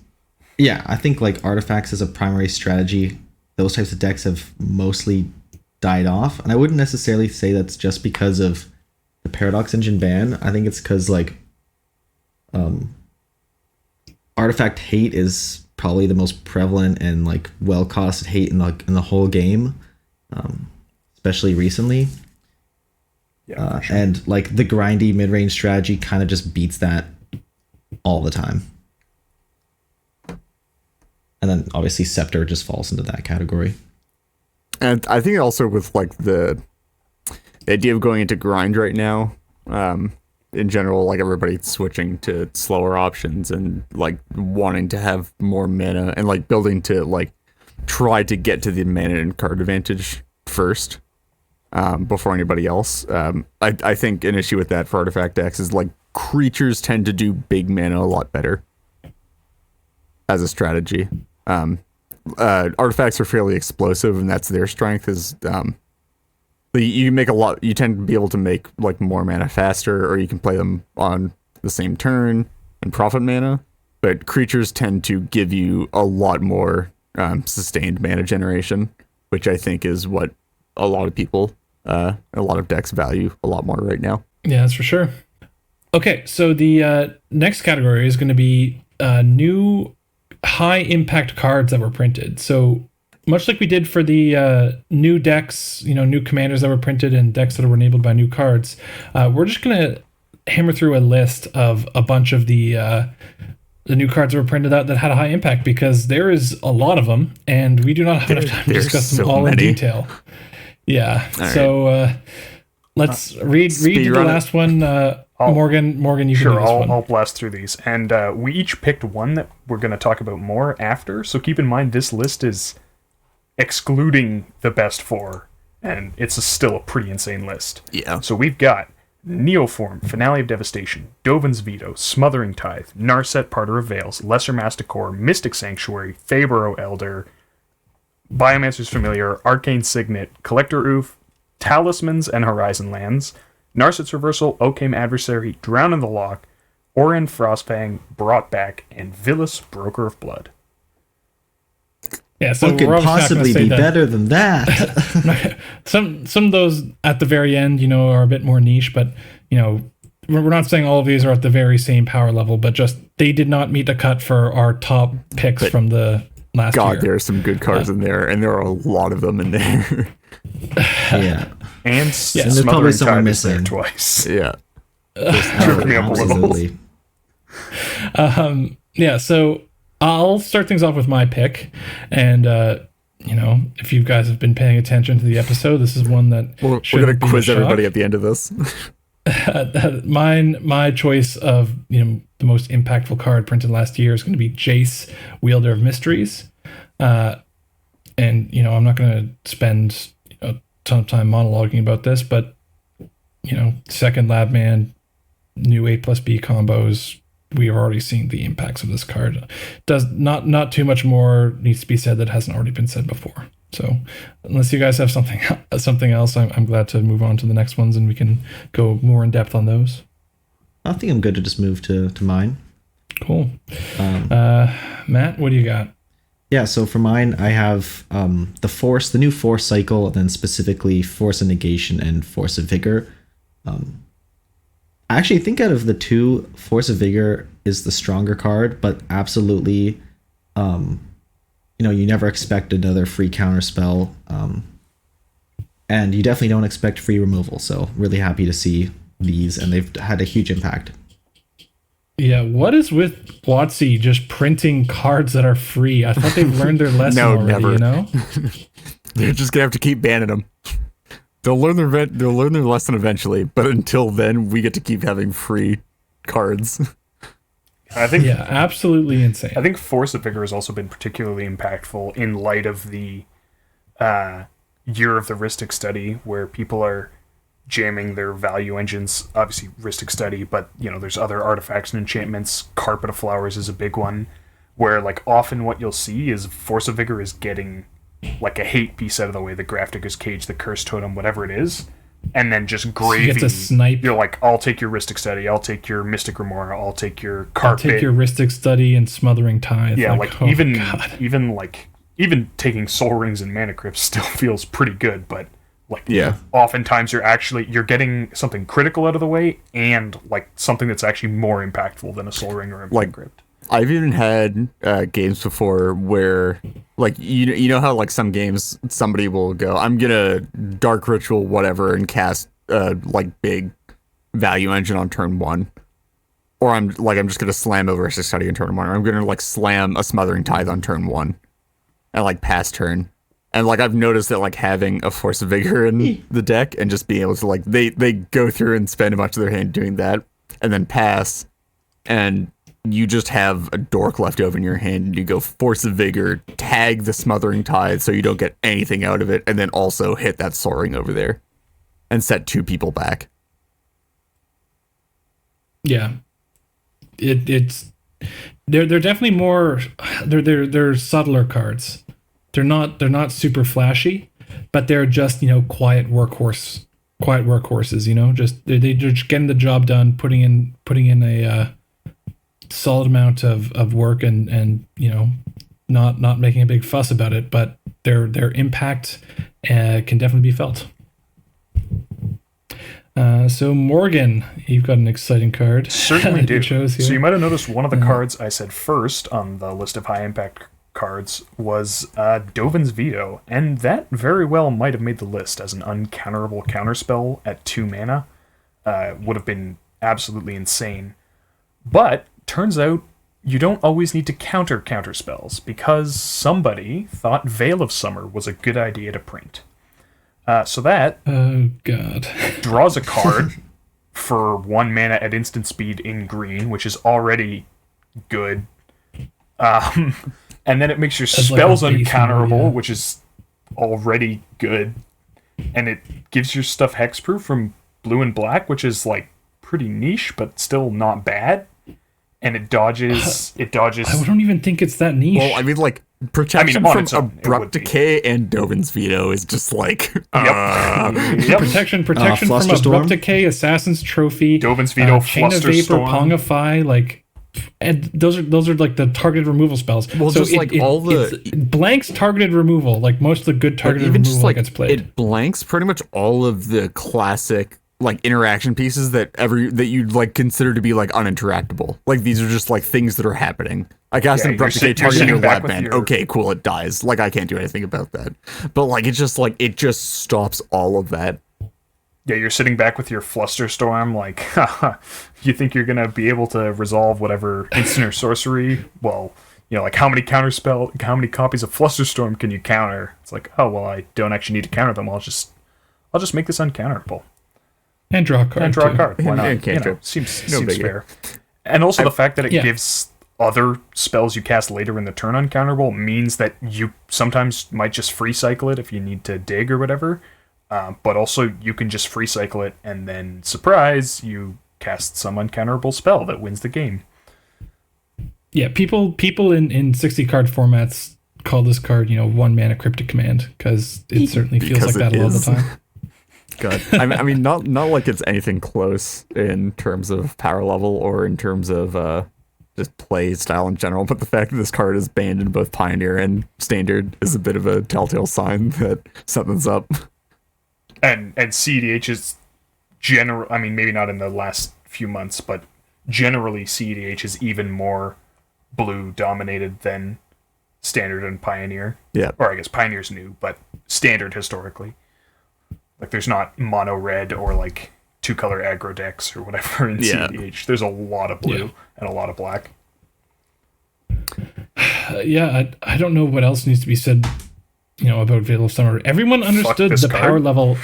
Yeah, I think, like, artifacts as a primary strategy, those types of decks have mostly died off. And I wouldn't necessarily say that's just because of the Paradox Engine ban. I think it's because, like, artifact hate is probably the most prevalent and like well-costed hate in the whole game, especially recently. Yeah, for sure. And like the grindy mid-range strategy kind of just beats that all the time. And then obviously Scepter just falls into that category. And I think also with like the idea of going into grind right now, in general, like everybody's switching to slower options and like wanting to have more mana and like building to like try to get to the mana and card advantage first before anybody else. I think an issue with that for artifact decks is like creatures tend to do big mana a lot better as a strategy. Artifacts are fairly explosive, and that's their strength is you tend to be able to make like more mana faster, or you can play them on the same turn and profit mana, but creatures tend to give you a lot more sustained mana generation, which I think is what a lot of people, a lot of decks value a lot more right now. Yeah, that's for sure. Okay, so the next category is going to be new high impact cards that were printed. So much like we did for the new decks, new commanders that were printed and decks that were enabled by new cards, we're just going to hammer through a list of a bunch of the new cards that were printed out that had a high impact, because there is a lot of them, and we do not have enough time to discuss them all in detail. Yeah, all so right. Let's read the last one. Morgan, you can do this one. I'll blast through these. And we each picked one that we're going to talk about more after, so keep in mind this list is excluding the best 4. and it's still a pretty insane list. Yeah. So we've got Neoform, Finale of Devastation, Dovin's Veto, Smothering Tithe, Narset, Parter of Veils, Lesser Masticore, Mystic Sanctuary, Fabro Elder, Biomancer's Familiar, Arcane Signet, Collector Oof, Talismans and Horizon Lands, Narset's Reversal, Okame Adversary, Drown in the Loch, Orin Frostfang, Brought Back, and Villas, Broker of Blood. Yeah, so What could we're obviously not gonna possibly say be that better than that? some of those at the very end, are a bit more niche, but we're not saying all of these are at the very same power level, but just they did not meet the cut for our top picks from the last year. God, there are some good cards in there, and there are a lot of them in there. Yeah. And there's probably Smothering someone Tithe is there missing. twice. Yeah. Tripping me up a little. Absolutely. Yeah, so I'll start things off with my pick, and if you guys have been paying attention to the episode, this is one that We're going shouldn't to be a quiz shock. everybody at the end of this. My choice of the most impactful card printed last year is going to be Jace, Wielder of Mysteries, and I'm not going to spend a ton of time monologuing about this, but second Lab Man, new 8+B combos. We have already seen the impacts of this card. Does not too much more needs to be said that hasn't already been said before. So unless you guys have something else, I'm glad to move on to the next ones and we can go more in depth on those. I think I'm good to just move to mine. Cool. Matt, what do you got? Yeah, so for mine, I have the new Force cycle, and then specifically Force of Negation and Force of Vigor. I actually think out of the two, Force of Vigor is the stronger card, but absolutely, you never expect another free counter spell, and you definitely don't expect free removal. So really happy to see these, and they've had a huge impact. Yeah, what is with WotC just printing cards that are free? I thought they've learned their lesson No, already. never. They're just gonna have to keep banning them. They'll learn their lesson eventually, but until then, we get to keep having free cards. I think Yeah, absolutely insane. I think Force of Vigor has also been particularly impactful in light of the year of the Rhystic Study, where people are jamming their value engines. Obviously, Rhystic Study, but there's other artifacts and enchantments. Carpet of Flowers is a big one, where often what you'll see is Force of Vigor is getting a hate piece out of the way, the Grafdigger's Cage, the Cursed Totem, whatever it is, and then just gravy. You get to snipe. You're like, I'll take your Rhystic Study, I'll take your Mystic Remora, I'll take your I'll Carpet. take your Rhystic Study and Smothering Tithe. Yeah, oh, even God. even taking Soul Rings and Mana Crypts still feels pretty good, but Yeah. oftentimes you're getting something critical out of the way and something that's actually more impactful than a Soul Ring or a Mana Crypt. I've even had games before where, you know how some games somebody will go, I'm gonna Dark Ritual whatever and cast big value engine on turn one, or I'm just gonna slam over a Study on turn one, or I'm gonna slam a Smothering Tithe on turn one, and pass turn. And I've noticed that having a Force of Vigor in the deck and just being able to they go through and spend a bunch of their hand doing that and then pass, and you just have a dork left over in your hand and you go Force of Vigor, tag the Smothering Tithe so you don't get anything out of it, and then also hit that Soul Ring over there and set two people back. Yeah, it's they're definitely more they're subtler cards. They're not super flashy, but they're just quiet workhorses. Just they're just getting the job done, putting in a solid amount of work and not making a big fuss about it, but their impact can definitely be felt. So Morgan, you've got an exciting card. Certainly do. Chose here. So you might have noticed one of the cards I said first on the list of high impact cards was Dovin's Veto, and that very well might have made the list as an uncounterable counterspell at 2 mana. Would have been absolutely insane. But turns out you don't always need to counter spells, because somebody thought Veil of Summer was a good idea to print. So that Oh God. draws a card for 1 mana at instant speed in green, which is already good. And then it makes your spells base uncounterable, yeah. which is already good. and it gives your stuff hexproof from blue and black, which is like pretty niche, but still not bad. And it dodges. I don't even think it's that niche. Well, I mean, like, protection on from its own, it abrupt would be. decay and Dovin's veto is just like, Yep. protection from Flusterstorm? abrupt decay, assassin's trophy, Dovin's veto, chain of vapor, Flusterstorm. pongify, like, and those are like the targeted removal spells. Well, just like all the- it's blanks targeted removal, like most of the good targeted even removal just like gets played. it blanks pretty much all of the classic like interaction pieces that you'd like consider to be like uninteractable. Like these are just like things that are happening. I cast an abrupt decay you're targeting sitting your back lab with band. your- Okay, cool, it dies. Like I can't do anything about that. But like it just stops all of that. Yeah, you're sitting back with your Flusterstorm, like, haha, you think you're gonna be able to resolve whatever instant or sorcery? Well, you know, like how many copies of Flusterstorm can you counter? It's like, oh well, I don't actually need to counter them. I'll just make this uncounterable and draw a card. and draw a too. card. Why And not? You know, cantrip. seems No biggie. fair. And also the fact that it Yeah. gives other spells you cast later in the turn uncounterable means that you sometimes might just free cycle it if you need to dig or whatever. But also you can just free cycle it and then surprise, you cast some uncounterable spell that wins the game. Yeah, people in 60 card formats call this card, 1 mana cryptic command because it certainly feels Because like that it a lot of is. the time. God, I mean, not like it's anything close in terms of power level or in terms of just play style in general. But the fact that this card is banned in both Pioneer and Standard is a bit of a telltale sign that something's up. And cEDH is general. I mean, maybe not in the last few months, but generally cEDH is even more blue dominated than Standard and Pioneer. Yeah. Or I guess Pioneer's new, but Standard historically. Like there's not mono red or like 2-color aggro decks or whatever in Yeah. cEDH. There's a lot of blue Yeah. and a lot of black. I don't know what else needs to be said, about Veil of Summer. Everyone understood this the card. power level.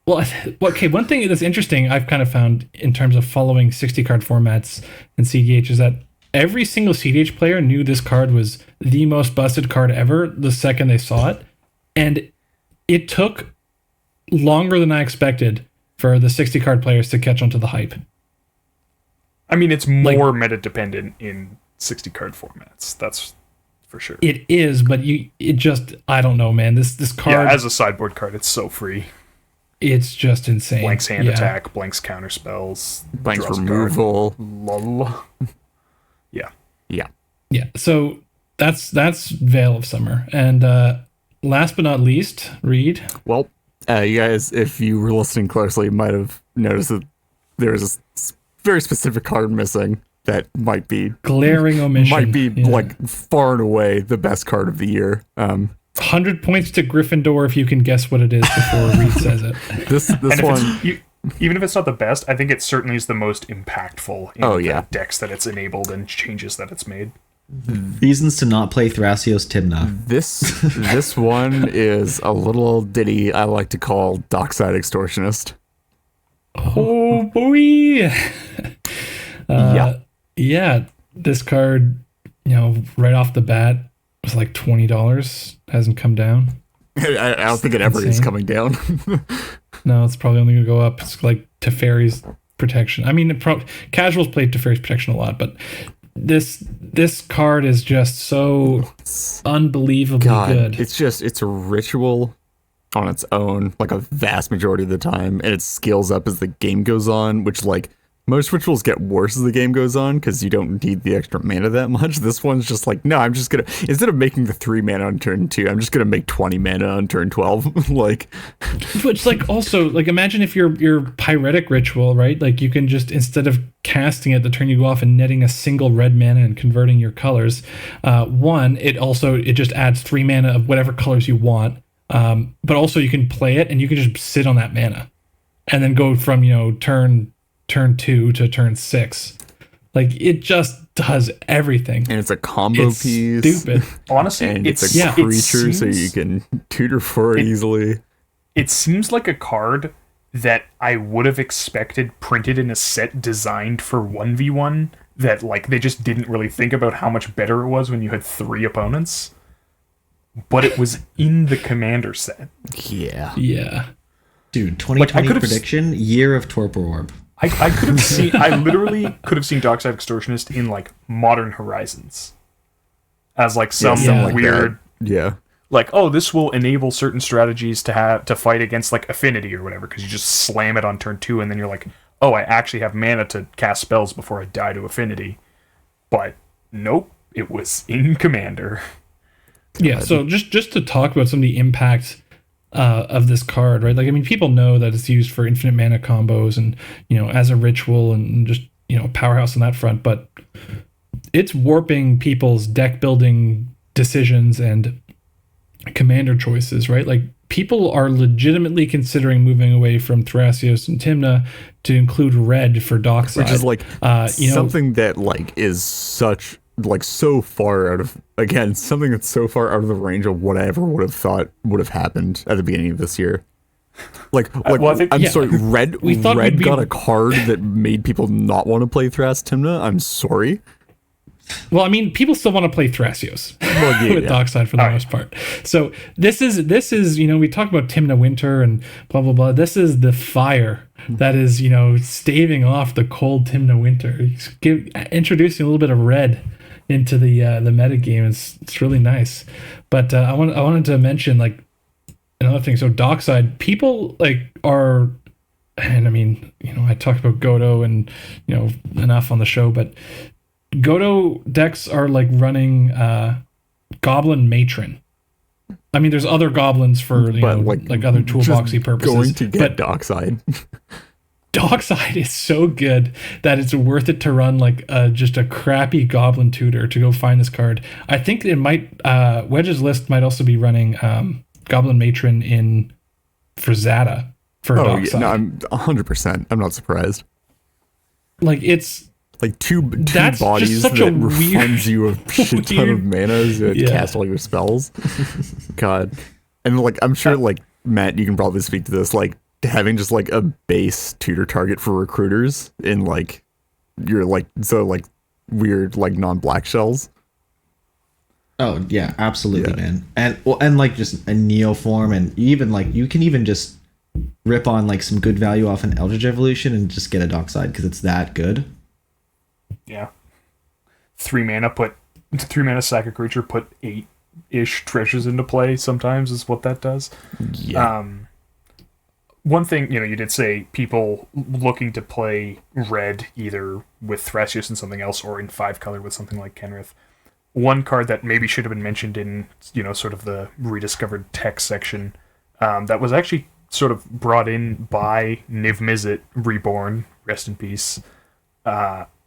Well, okay, one thing that's interesting I've kind of found in terms of following 60 card formats and cEDH is that every single cEDH player knew this card was the most busted card ever the second they saw it. And it took longer than I expected for the 60 card players to catch on to the hype. I mean, it's more meta dependent in 60 card formats. That's for sure. It is, but I don't know, man. This card, Yeah, as a sideboard card, it's so free. it's just insane. Blanks hand Yeah. attack, blanks counter spells, Blanks draws a card. removal. Lol. Yeah. Yeah. Yeah, so that's Veil of Summer. And last but not least, Reed. Well, you guys, if you were listening closely, might have noticed that there's a very specific card missing that might be Glaring omission. might be Yeah. like far and away the best card of the year. 100 points to Gryffindor if you can guess what it is before Reed says it. This And if one, even if it's not the best, I think it certainly is the most impactful in Oh, the yeah. decks that it's enabled and changes that it's made. Reasons to not play Thrasios Tymna. this one is a little ditty I like to call Dockside Extortionist. Oh, boy. Yeah. Yeah, this card, right off the bat was like $20. Hasn't come down. I don't think it ever is insane. coming down. No, it's probably only going to go up. It's like Teferi's protection. I mean, casuals play Teferi's protection a lot, but this card is just so unbelievably God, good. it's a ritual on its own, like a vast majority of the time, and it scales up as the game goes on, which like most rituals get worse as the game goes on because you don't need the extra mana that much. This one's just like, no, I'm just gonna, instead of making the 3 mana on turn 2, I'm just gonna make 20 mana on turn 12. Like, Which, like, also, like, imagine if your pyretic ritual, right? Like, you can just, instead of casting it the turn you go off and netting a single red mana and converting your colors, it just adds 3 mana of whatever colors you want. But also you can play it and you can just sit on that mana and then go from, turn 2 to turn 6. Like, it just does everything. and it's a combo It's piece. stupid. Honestly, And it's it's a yeah, creature, it so you seems- can tutor for it easily. It seems like a card that I would have expected printed in a set designed for 1v1 that like they just didn't really think about how much better it was when you had 3 opponents. but it was in the commander set. Yeah. Yeah. Dude, 2020 could've prediction, year of Torpor Orb. I could have seen. I literally could have seen Dockside Extortionist in like Modern Horizons as like some something like weird, Yeah. like, oh, this will enable certain strategies to fight against like Affinity or whatever, because you just slam it on turn 2 and then you're like, oh, I actually have mana to cast spells before I die to Affinity. But nope, it was in Commander. Yeah, so just to talk about some of the impacts of this card, right? Like, I mean, people know that it's used for infinite mana combos and, you know, as a ritual and just, you know, powerhouse on that front, but it's warping people's deck building decisions and commander choices, right? Like, people are legitimately considering moving away from Thrasios and Tymna to include red for Dockside. Which is like you know, something that like is such like so far out of, again, something that's so far out of the range of what I ever would have thought would have happened at the beginning of this year. Like well, I think- I'm yeah. sorry, red We thought red we'd be- got a card that made people not want to play Thras Tymna. I'm sorry. Well, I mean, people still want to play Thrasios with yeah. Dockside for the most part. So this is, you know, we talk about Tymna Winter and blah blah blah. This is the fire that is, you know, staving off the cold Tymna Winter. Introducing a little bit of red into the meta game. It's really nice. But I wanted to mention like another thing. So Dockside, people like are, and I mean, you know, I talked about Godo and, you know, enough on the show, but Godo decks are like running Goblin Matron. I mean, there's other goblins for, you know, like other toolboxy purposes. Going to get but Dockside. Dockside is so good that it's worth it to run like just a crappy Goblin Tutor to go find this card. I think it might Wedge's list might also be running Goblin Matron in for Zata for Dockside. Yeah, no, I'm 100%. I'm not surprised. Like it's Like two That's bodies just such that a weird- refunds you a shit ton of mana to Yeah. cast all your spells. God. And like I'm sure like Matt, you can probably speak to this, like having just like a base tutor target for recruiters in like your like so like weird like non-black shells. Oh yeah, absolutely, Yeah. man. And like just a neo form, and even like you can even just rip on like some good value off an Eldritch Evolution and just get a Dockside because it's that good. Yeah. 3 mana, sack a creature, put 8-ish treasures into play sometimes is what that does. Yeah. One thing, you know, you did say people looking to play red either with Thrasios and something else or in 5-color with something like Kenrith. One card that maybe should have been mentioned in, you know, sort of the rediscovered tech section that was actually sort of brought in by Niv Mizzet Reborn, rest in peace,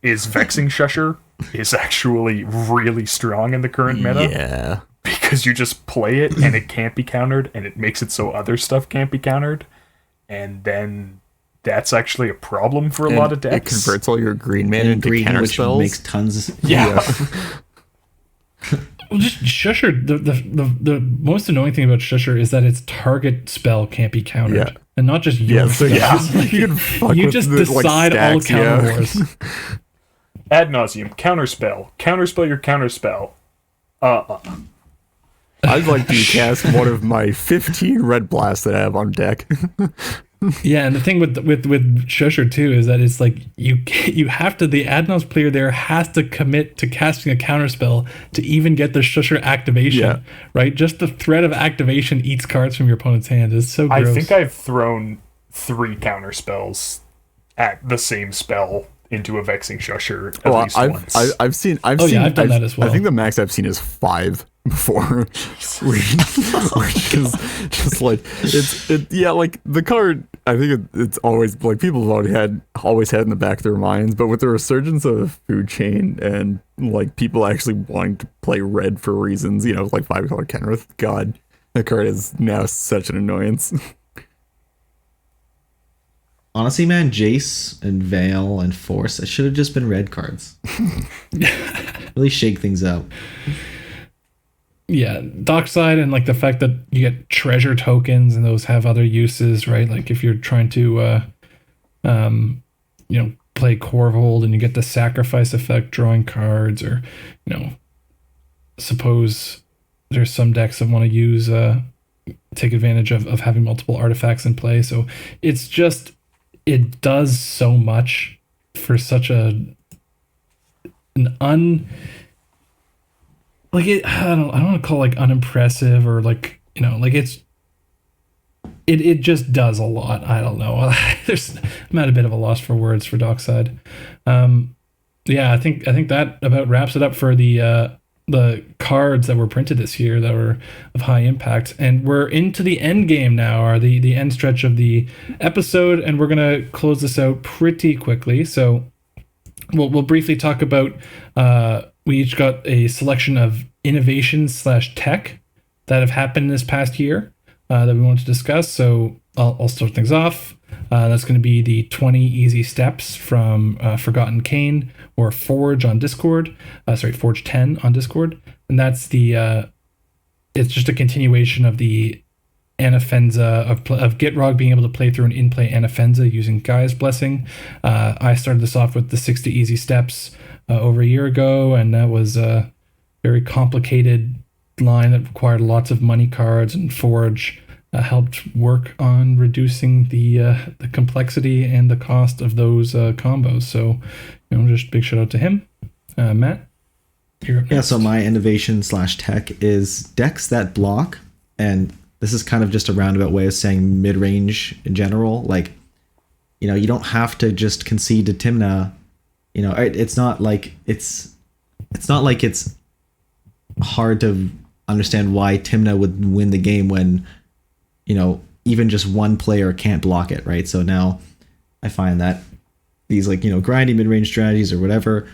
is Vexing Shusher is actually really strong in the current meta. Yeah. Because you just play it and it can't be countered, and it makes it so other stuff can't be countered, and then that's actually a problem for a lot of It decks. converts all your green mana And into green, counter which spells. makes tons. Yeah. Well, just Shusher. The most annoying thing about Shusher is that its target spell can't be countered, Yeah. and not just your Yeah, so spell. you can fuck You with just the, like, decide all stacks, counter yeah. wars. Ad nauseum, counterspell your counterspell. I'd like to cast one of my 15 red blasts that I have on deck. Yeah, and the thing with Shusher too is that it's like you have to, the Adnos player there has to commit to casting a counterspell to even get the Shusher activation. Yeah. Right? Just the threat of activation eats cards from your opponent's hand. It's so gross. I think I've thrown 3 counterspells at the same spell into a Vexing Shusher at least once. I've seen I've done that as well. I think the max I've seen is 5 before, which is just like yeah, like the card. I think it's always like people have always had in the back of their minds, but with the resurgence of Food Chain and like people actually wanting to play red for reasons, you know, like 5-color Kenrith. God, that card is now such an annoyance. Honestly, man, Jace and Veil and Force, it should have just been red cards. Really shake things up. Yeah, Dockside and like the fact that you get treasure tokens and those have other uses, right? Like if you're trying to you know, play Corvold and you get the sacrifice effect drawing cards, or, you know, suppose there's some decks that want to use take advantage of having multiple artifacts in play. So it's just, it does so much for such an like it. I don't want to call it like unimpressive or like, you know, like it just does a lot. I don't know. I'm at a bit of a loss for words for Dockside. Yeah, I think that about wraps it up for the cards that were printed this year that were of high impact. And we're into the end game now, or the end stretch of the episode, and we're gonna close this out pretty quickly. So we'll briefly talk about we each got a selection of innovations / tech that have happened this past year that we want to discuss. So I'll start things off. That's going to be the 20 easy steps from Forgotten Cane or Forge on Discord. Forge 10 on Discord. And that's it's just a continuation of the Anafenza of Gitrog being able to play through an in-play Anafenza using Gaia's Blessing. I started this off with the 60 easy steps over a year ago, and that was a very complicated line that required lots of money cards, and Forge helped work on reducing the complexity and the cost of those combos. So, you know, just big shout out to him. Matt, you're up next. Yeah, so my innovation / tech is decks that block, and this is kind of just a roundabout way of saying mid-range in general. Like, you know, you don't have to just concede to Tymna. You know, it's not like it's hard to understand why Tymna would win the game when, you know, even just one player can't block it, right? So now I find that these, like, you know, grindy mid-range strategies or whatever,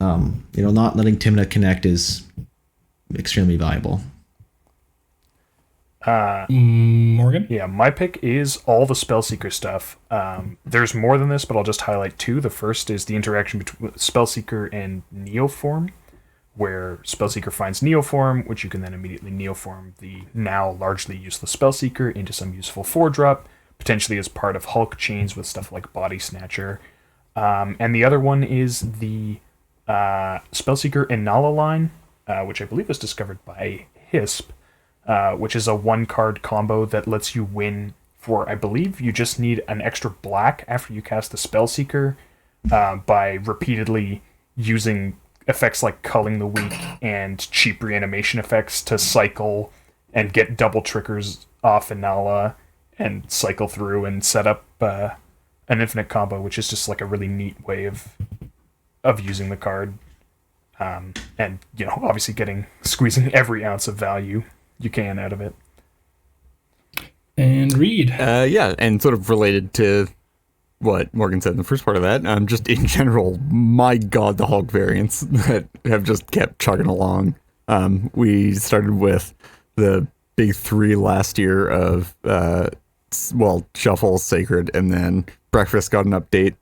you know, not letting Tymna connect is extremely valuable. Morgan? Yeah, my pick is all the Spellseeker stuff. There's more than this, but I'll just highlight two. The first is the interaction between Spellseeker and Neoform, where Spellseeker finds Neoform, which you can then immediately Neoform the now largely useless Spellseeker into some useful 4-drop, potentially as part of Hulk chains with stuff like Body Snatcher. And the other one is the Spellseeker Inala line, which I believe was discovered by Hisp, which is a 1-card combo that lets you win for, I believe, you just need an extra black after you cast the Spellseeker by repeatedly using effects like Culling the Weak and cheap reanimation effects to cycle and get double triggers off Inala and cycle through and set up an infinite combo, which is just like a really neat way of using the card. And, you know, obviously squeezing every ounce of value you can out of it. And Reed. Yeah, and sort of related to what Morgan said in the first part of that, just in general, my god, the Hulk variants that have just kept chugging along. We started with the big 3 last year of, Shuffle, Sacred, and then Breakfast got an update.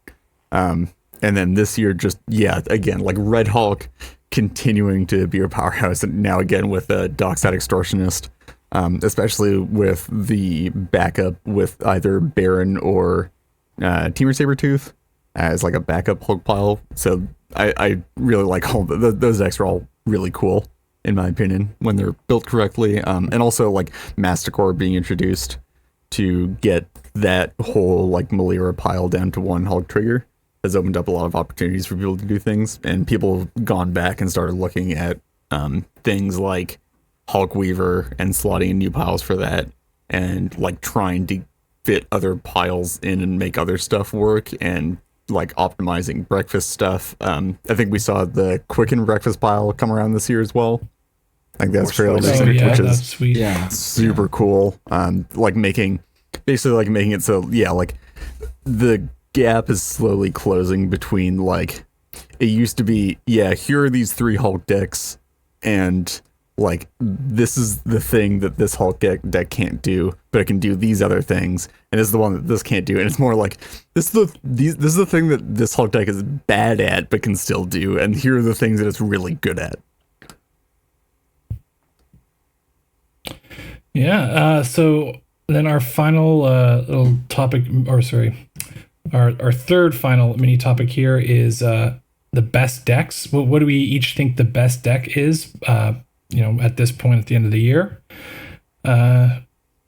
And then this year, just, yeah, again, like Red Hulk continuing to be a powerhouse, and now again with a Dockside Extortionist, especially with the backup with either Baron or Teamer Sabretooth as like a backup Hulk pile. So I really like all those decks are all really cool in my opinion when they're built correctly, and also like Masticore being introduced to get that whole like Malira pile down to 1 Hulk trigger has opened up a lot of opportunities for people to do things, and people have gone back and started looking at things like Hulk Weaver and slotting in new piles for that, and like trying to fit other piles in and make other stuff work, and like optimizing breakfast stuff. I think we saw the Quicken breakfast pile come around this year as well. I think that's fairly recent, which that's is sweet. Yeah, super cool. Like making it so, yeah, like the gap is slowly closing between, like, it used to be, yeah, here are these 3 Hulk decks, and like this is the thing that this Hulk deck can't do, but it can do these other things, and this is the one that this can't do. And it's more like this is the thing that this Hulk deck is bad at but can still do, and here are the things that it's really good at. Yeah. So then our final little topic, or sorry, our third final mini topic here is the best decks. What do we each think the best deck is at this point at the end of the year.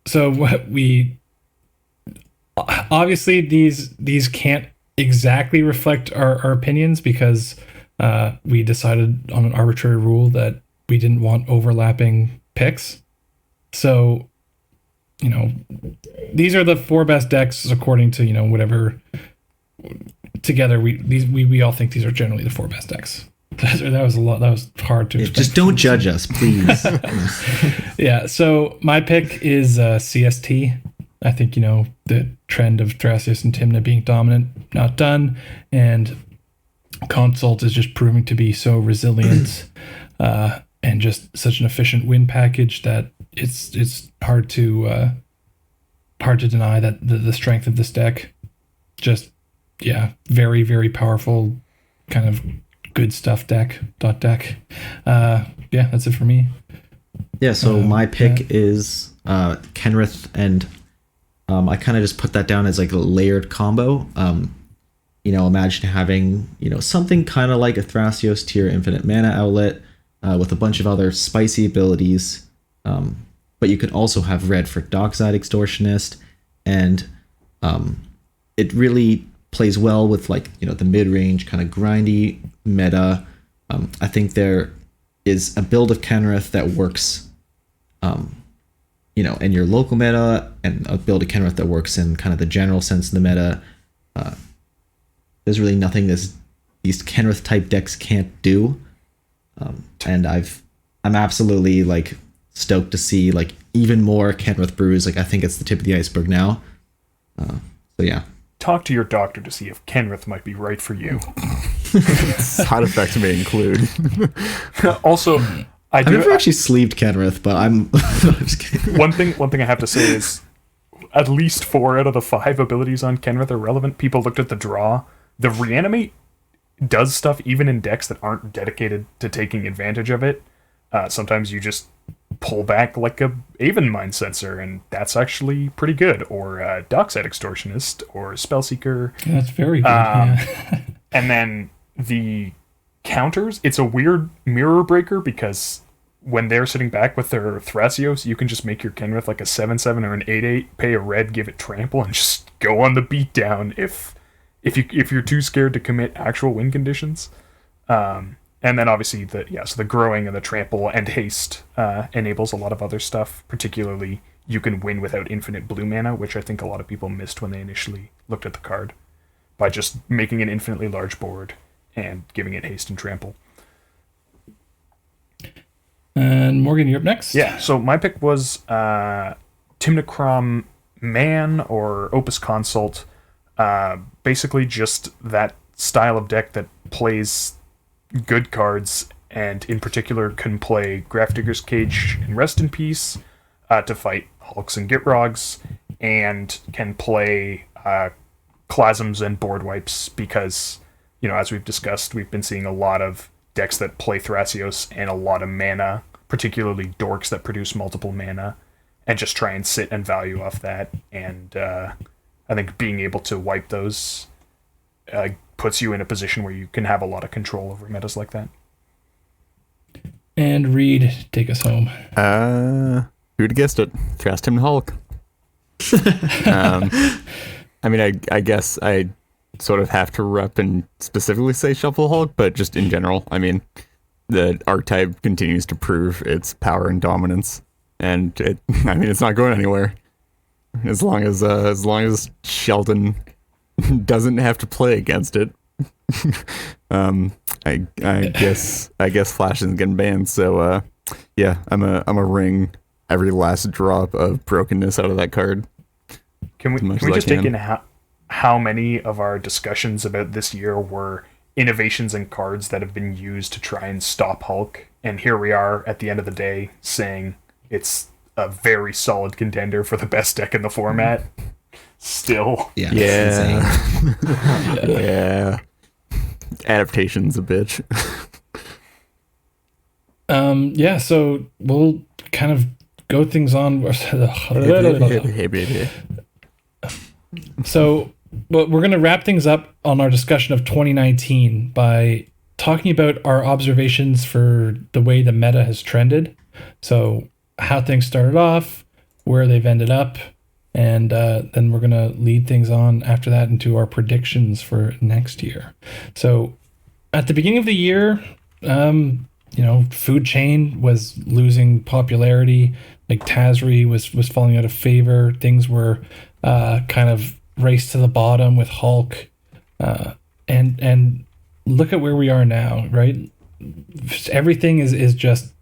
So what we obviously these can't exactly reflect our opinions because we decided on an arbitrary rule that we didn't want overlapping picks. So, these are the 4 best decks according to, whatever together we all think these are generally the 4 best decks. That was a lot. That was hard to explain. Just don't judge us, please. Yeah. So my pick is CST. I think, the trend of Thrasios and Tymna being dominant, not done. And Consult is just proving to be so resilient and just such an efficient win package that it's hard to deny that the strength of this deck. Just, very, very powerful kind of good stuff deck. That's it for me. Yeah, so my pick is Kenrith, and I kind of just put that down as like a layered combo. Imagine having, something kind of like a Thrasios tier infinite mana outlet with a bunch of other spicy abilities. But you could also have red for Dockside Extortionist, and it really plays well with the mid-range kind of grindy meta. I think there is a build of Kenrith that works in your local meta, and a build of Kenrith that works in kind of the general sense of the meta. There's really nothing these Kenrith type decks can't do. And I'm absolutely stoked to see even more Kenrith brews. I think it's the tip of the iceberg now. So yeah. Talk to your doctor to see if Kenrith might be right for you. Side effects may include. Also, I've never actually sleeved Kenrith, but I'm just kidding. One thing I have to say is at least 4 out of the 5 abilities on Kenrith are relevant. People looked at the draw. The Reanimate does stuff even in decks that aren't dedicated to taking advantage of it. Sometimes you just pull back like a Aven Mind Sensor, and that's actually pretty good. Or Dockside Extortionist, or Spellseeker. That's very good. And then the counters, it's a weird mirror breaker because when they're sitting back with their Thrasios, you can just make your Kenrith like a 7/7 or an 8/8, pay a red, give it trample, and just go on the beatdown if you're too scared to commit actual win conditions. And then obviously the growing and the trample and haste enables a lot of other stuff. Particularly, you can win without infinite blue mana, which I think a lot of people missed when they initially looked at the card, by just making an infinitely large board and giving it haste and trample. And Morgan, you're up next. Yeah, so my pick was Tymnachrom Man or Opus Consult. Basically just that style of deck that plays good cards, and in particular can play Grafdigger's Cage and Rest in Peace to fight Hulks and Gitrogs, and can play Clasms and Board Wipes because, as we've discussed, we've been seeing a lot of decks that play Thrasios and a lot of mana, particularly dorks that produce multiple mana, and just try and sit and value off that. And I think being able to wipe those puts you in a position where you can have a lot of control over metas like that. And Reed, take us home. Who'd have guessed it? Trust him, Hulk. I guess I sort of have to rep and specifically say Shuffle Hulk, but just in general, the archetype continues to prove its power and dominance, and it's not going anywhere. As long as Sheldon doesn't have to play against it. I guess Flash isn't getting banned, so I'm a ring every last drop of brokenness out of that card. Can we just take in how many of our discussions about this year were innovations in cards that have been used to try and stop Hulk, and here we are at the end of the day saying it's a very solid contender for the best deck in the format. Still. Yeah. Yeah. Adaptation's a bitch. So we'll kind of go things on. So we're going to wrap things up on our discussion of 2019 by talking about our observations for the way the meta has trended. So how things started off, where they've ended up, and then we're going to lead things on after that into our predictions for next year. So at the beginning of the year, Food Chain was losing popularity. Like Tazri was falling out of favor. Things were kind of raced to the bottom with Hulk. And look at where we are now, right? Everything is just,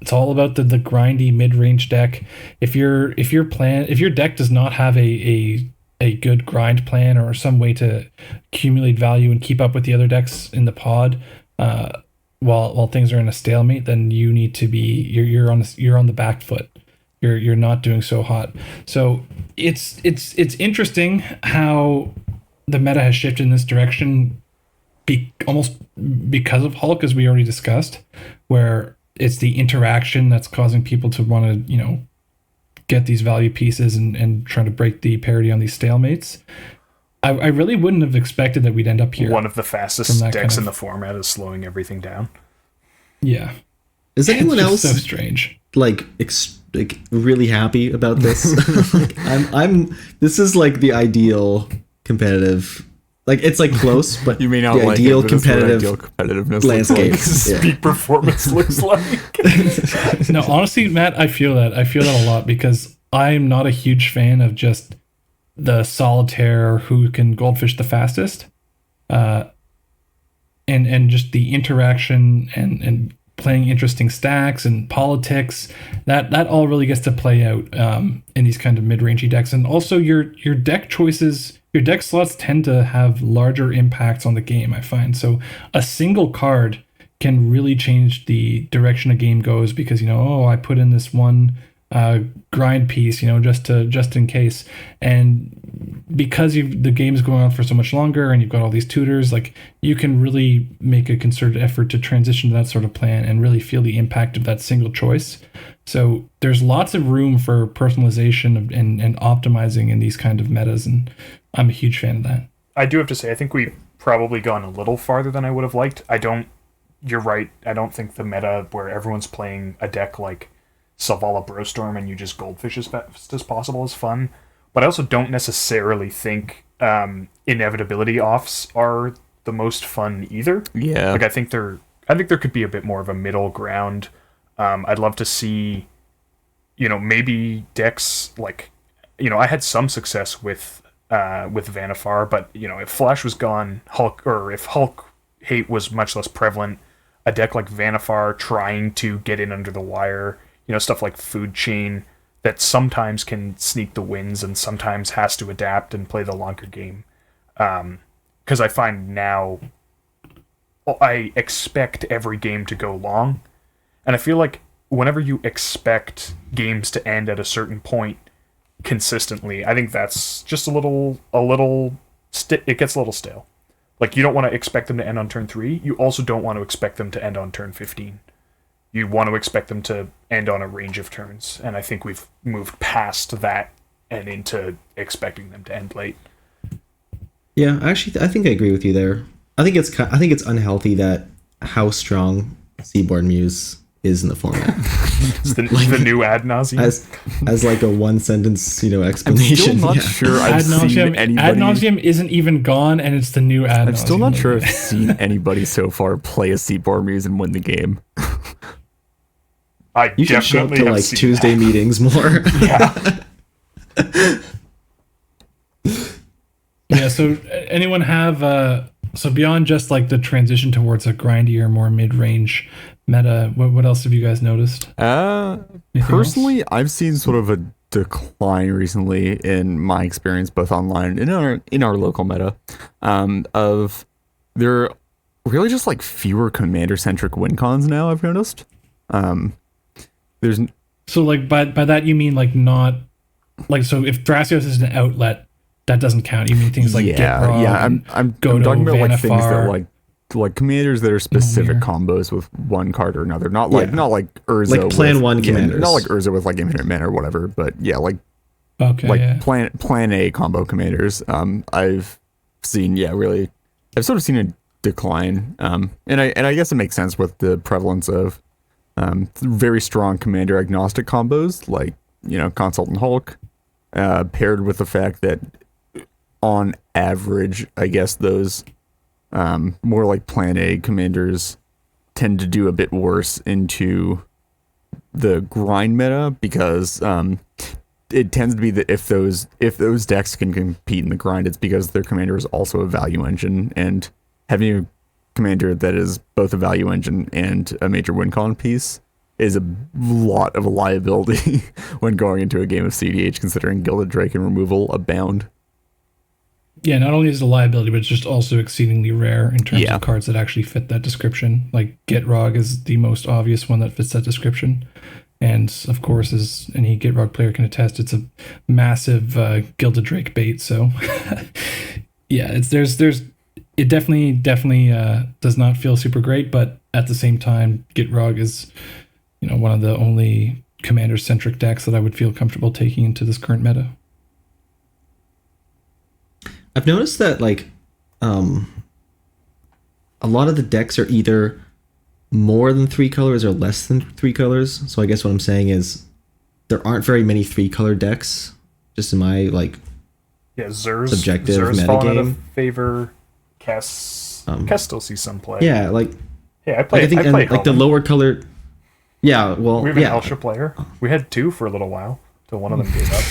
it's all about the grindy mid-range deck. If your deck does not have a good grind plan or some way to accumulate value and keep up with the other decks in the pod, while things are in a stalemate, then you need to be you're on the back foot. You're not doing so hot. So it's interesting how the meta has shifted in this direction, almost because of Hulk, as we already discussed, where it's the interaction that's causing people to want to get these value pieces and trying to break the parity on these stalemates. I really wouldn't have expected that we'd end up here. One of the fastest decks in the format is slowing everything down. Yeah. Is anyone else so strange? Like really happy about this? I'm. This is like the ideal competitive. Like it's like close, but you may not the like ideal it, but competitive competitiveness landscape. Peak performance looks like. No, honestly, Matt, I feel that a lot because I'm not a huge fan of just the solitaire who can goldfish the fastest, and just the interaction and playing interesting stacks and politics. That all really gets to play out in these kind of mid-rangey decks, and also your deck choices. Your deck slots tend to have larger impacts on the game, I find. So a single card can really change the direction a game goes because, I put in this one grind piece, just in case. And because the game's going on for so much longer and you've got all these tutors, like you can really make a concerted effort to transition to that sort of plan and really feel the impact of that single choice. So there's lots of room for personalization and optimizing in these kind of metas, and I'm a huge fan of that. I do have to say, I think we've probably gone a little farther than I would have liked. You're right, I don't think the meta where everyone's playing a deck like Selvala Brostorm and you just goldfish as fast as possible is fun. But I also don't necessarily think inevitability offs are the most fun either. Yeah. Like I think there could be a bit more of a middle ground. I'd love to see, maybe decks like, I had some success with Vanifar, but if Flash was gone, if Hulk hate was much less prevalent, a deck like Vanifar trying to get in under the wire, stuff like Food Chain that sometimes can sneak the wins and sometimes has to adapt and play the longer game. Because I find now I expect every game to go long. And I feel like whenever you expect games to end at a certain point consistently, I think that's just it gets a little stale. Like, you don't want to expect them to end on turn 3. You also don't want to expect them to end on turn 15. You want to expect them to end on a range of turns. And I think we've moved past that and into expecting them to end late. Yeah, actually, I think I agree with you there. I think it's unhealthy that how strong Seaborn Muse is in the format. It's the new ad nauseum. As like a one sentence, explanation. I'm still not sure I've seen anybody. Ad nauseum isn't even gone, and it's the new ad nauseum. I'm still not sure I've seen anybody so far play a Seaborn Muse and win the game. You should show up to like Tuesday meetings more. Yeah. Yeah. So anyone have so beyond just like the transition towards a grindier, more mid-range meta, what else have you guys noticed? Personally, I've seen sort of a decline recently in my experience, both online and in our local meta, of there are really just like fewer commander-centric win cons now. I've noticed. There's so like by that you mean like not like, so if Thrasios is an outlet, that doesn't count. You mean things like I'm talking about like things that like commanders that are specific combos with one card or another, not like Urza, like plan one commanders, not like Urza with like infinite mana or whatever, but plan A combo commanders. I've seen I've sort of seen a decline. And I guess it makes sense with the prevalence of very strong commander agnostic combos like, Consultant Hulk, paired with the fact that on average, I guess those more like Plan A commanders tend to do a bit worse into the grind meta because it tends to be that if those decks can compete in the grind, it's because their commander is also a value engine, and having a commander that is both a value engine and a major win con piece is a lot of a liability when going into a game of cEDH, considering Gilded Drake and removal abound. Yeah, not only is it a liability, but it's just also exceedingly rare in terms of cards that actually fit that description. Like Gitrog is the most obvious one that fits that description. And of course, as any Gitrog player can attest, it's a massive Gilded Drake bait. So yeah, it definitely does not feel super great, but at the same time, Gitrog is, one of the only commander-centric decks that I would feel comfortable taking into this current meta. I've noticed that a lot of the decks are either more than 3 colors or less than 3 colors. So I guess what I'm saying is there aren't very many 3-color decks, just in my Zer's subjective fallen out metagame. of favor. Kess still sees some play. Yeah, I play the Helm. lower color. Yeah, well, we have an Elsha player. We had 2 for a little while till one of them gave up.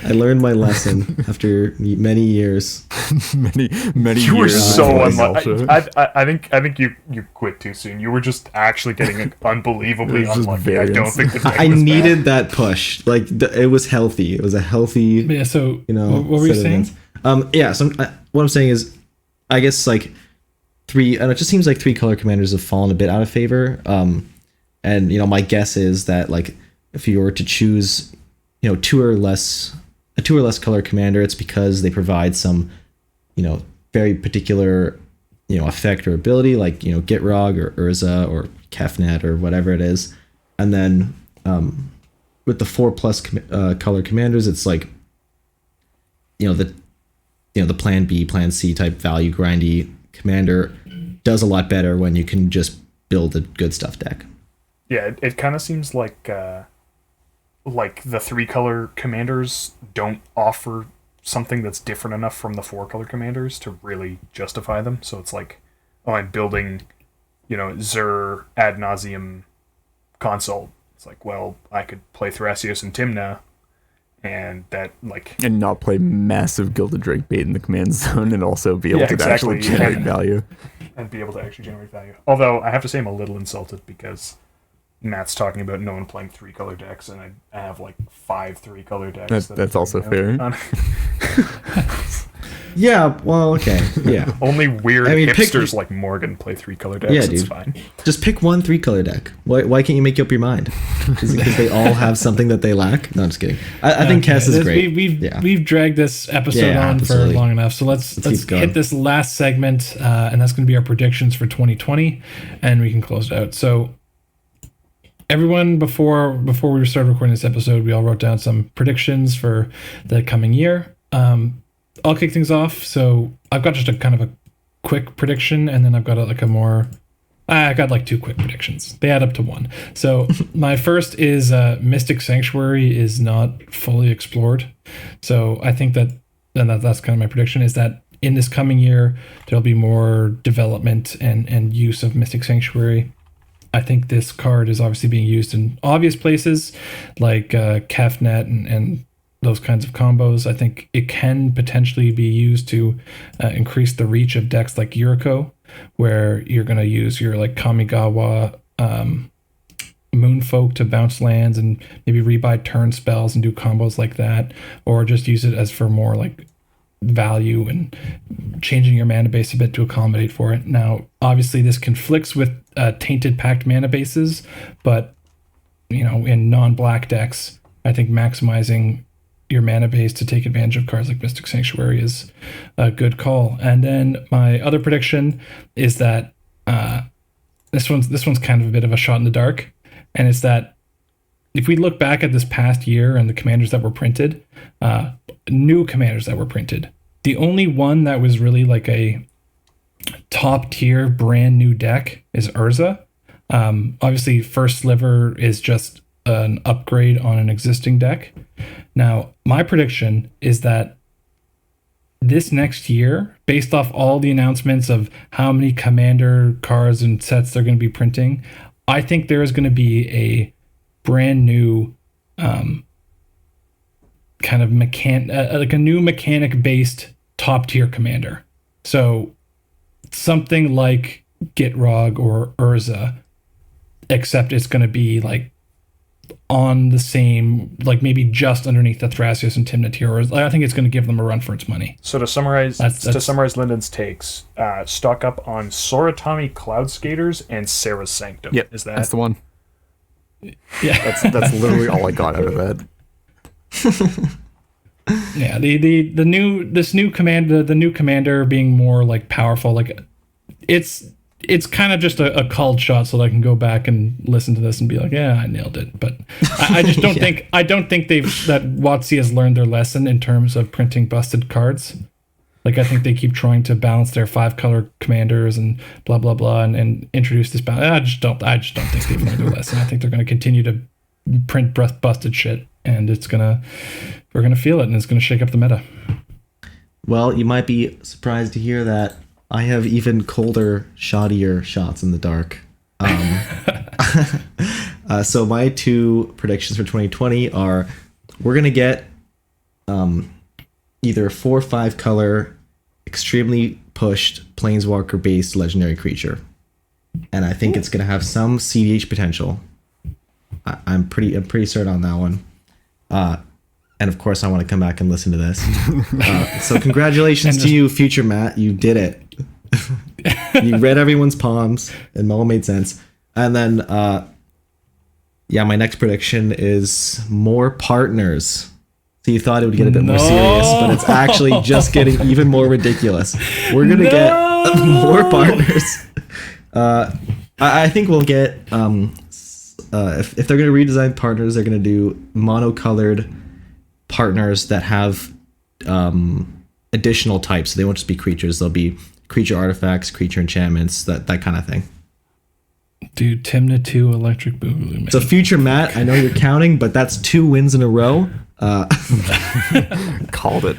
I learned my lesson after many years. many You were years so of unlucky. Elsha. I think you quit too soon. You were just actually getting unbelievably It was just unlucky. I don't variance. think the deck I was needed bad. that push. It was healthy. It was a healthy. But yeah, so what were set you of saying? events. So what I'm saying is, I guess 3, and it just seems like 3-color commanders have fallen a bit out of favor. And my guess is that if you were to choose, 2 or less color commander, it's because they provide some, very particular, effect or ability, like Gitrog or Urza or Kefnet or whatever it is. And then with the 4+ color commanders, it's the Plan B, Plan C type value grindy commander does a lot better when you can just build a good stuff deck. Yeah, it kind of seems like the 3-color commanders don't offer something that's different enough from the 4-color commanders to really justify them. So it's I'm building, Zur ad nauseum consult. It's I could play Thrasios and Timna, and that and not play massive Gilded Drake bait in the command zone, and also be able to actually generate value. And be able to actually generate value. Although I have to say I'm a little insulted because Matt's talking about no one playing 3-color decks, and I have 5 3-color decks. That's also fair. Yeah, well, okay. Yeah. Only weird hipsters like Morgan play 3-color decks. Yeah, It's dude. fine. Just pick one 3-color deck. Why can't you make up your mind? Is it because they all have something that they lack? No, I'm just kidding. I think Kess is great. We've dragged this episode on absolutely. for long enough, so let's keep going. hit this last segment, and that's going to be our predictions for 2020, and we can close it out. So everyone, before we started recording this episode, we all wrote down some predictions for the coming year. I'll kick things off. So I've got just a kind of a quick prediction, and then I've got I got 2 quick predictions. They add up to 1. So my first is Mystic Sanctuary is not fully explored. So I think that's kind of my prediction, is that in this coming year, there'll be more development and use of Mystic Sanctuary. I think this card is obviously being used in obvious places like Kefnet and those kinds of combos. I think it can potentially be used to increase the reach of decks like Yuriko, where you're going to use your Kamigawa Moonfolk to bounce lands and maybe rebuy turn spells and do combos like that, or just use it as for more value and changing your mana base a bit to accommodate for it. Now, obviously, this conflicts with Tainted Pact mana bases, but in non-black decks, I think maximizing your mana base to take advantage of cards like Mystic Sanctuary is a good call. And then my other prediction is that this one's kind of a bit of a shot in the dark, and it's that if we look back at this past year and the commanders that were printed, new commanders that were printed, the only one that was really top tier brand new deck is Urza. Obviously, First Sliver is just an upgrade on an existing deck. Now, my prediction is that this next year, based off all the announcements of how many commander cards and sets they're going to be printing, I think there is going to be a brand new kind of like a new mechanic based top tier commander. So something like Gitrog or Urza, except it's going to be like on the same, like maybe just underneath the Thrasios and Tymna tier. I think it's going to give them a run for its money. So to summarize, Lyndon's takes, stock up on Soratami Cloud Skaters and Sarah's Sanctum. Yep, is that that's the one? Yeah, that's literally all I got out of that. Yeah, the new commander being more like powerful, like it's kind of just a called shot, so that I can go back and listen to this and be like, yeah, I nailed it. But I just don't think that WotC has learned their lesson in terms of printing busted cards. Like, I think they keep trying to balance their 5-color commanders and blah blah blah and introduce this balance. I just don't think they've learned their lesson. I think they're going to continue to print busted shit, and we're gonna feel it, and it's gonna shake up the meta. Well, you might be surprised to hear that I have even colder, shoddier shots in the dark. So my two predictions for 2020 are: we're gonna get either a 4 or 5 color, extremely pushed planeswalker based legendary creature, and I think it's gonna have some cEDH potential. I'm pretty certain on that one. And of course, I want to come back and listen to this. So congratulations to you, future Matt. You did it. You read everyone's palms. It all made sense. And then, my next prediction is more partners. So you thought it would get a bit more serious, but it's actually just getting even more ridiculous. We're going to get more partners. I think we'll get... if they're going to redesign partners, they're going to do monocolored partners that have additional types. So they won't just be creatures. They'll be creature artifacts, creature enchantments, that kind of thing. Dude, Tymna 2 Electric Boogaloo, man. So future Matt, I know you're counting, but that's 2 wins in a row. Called it.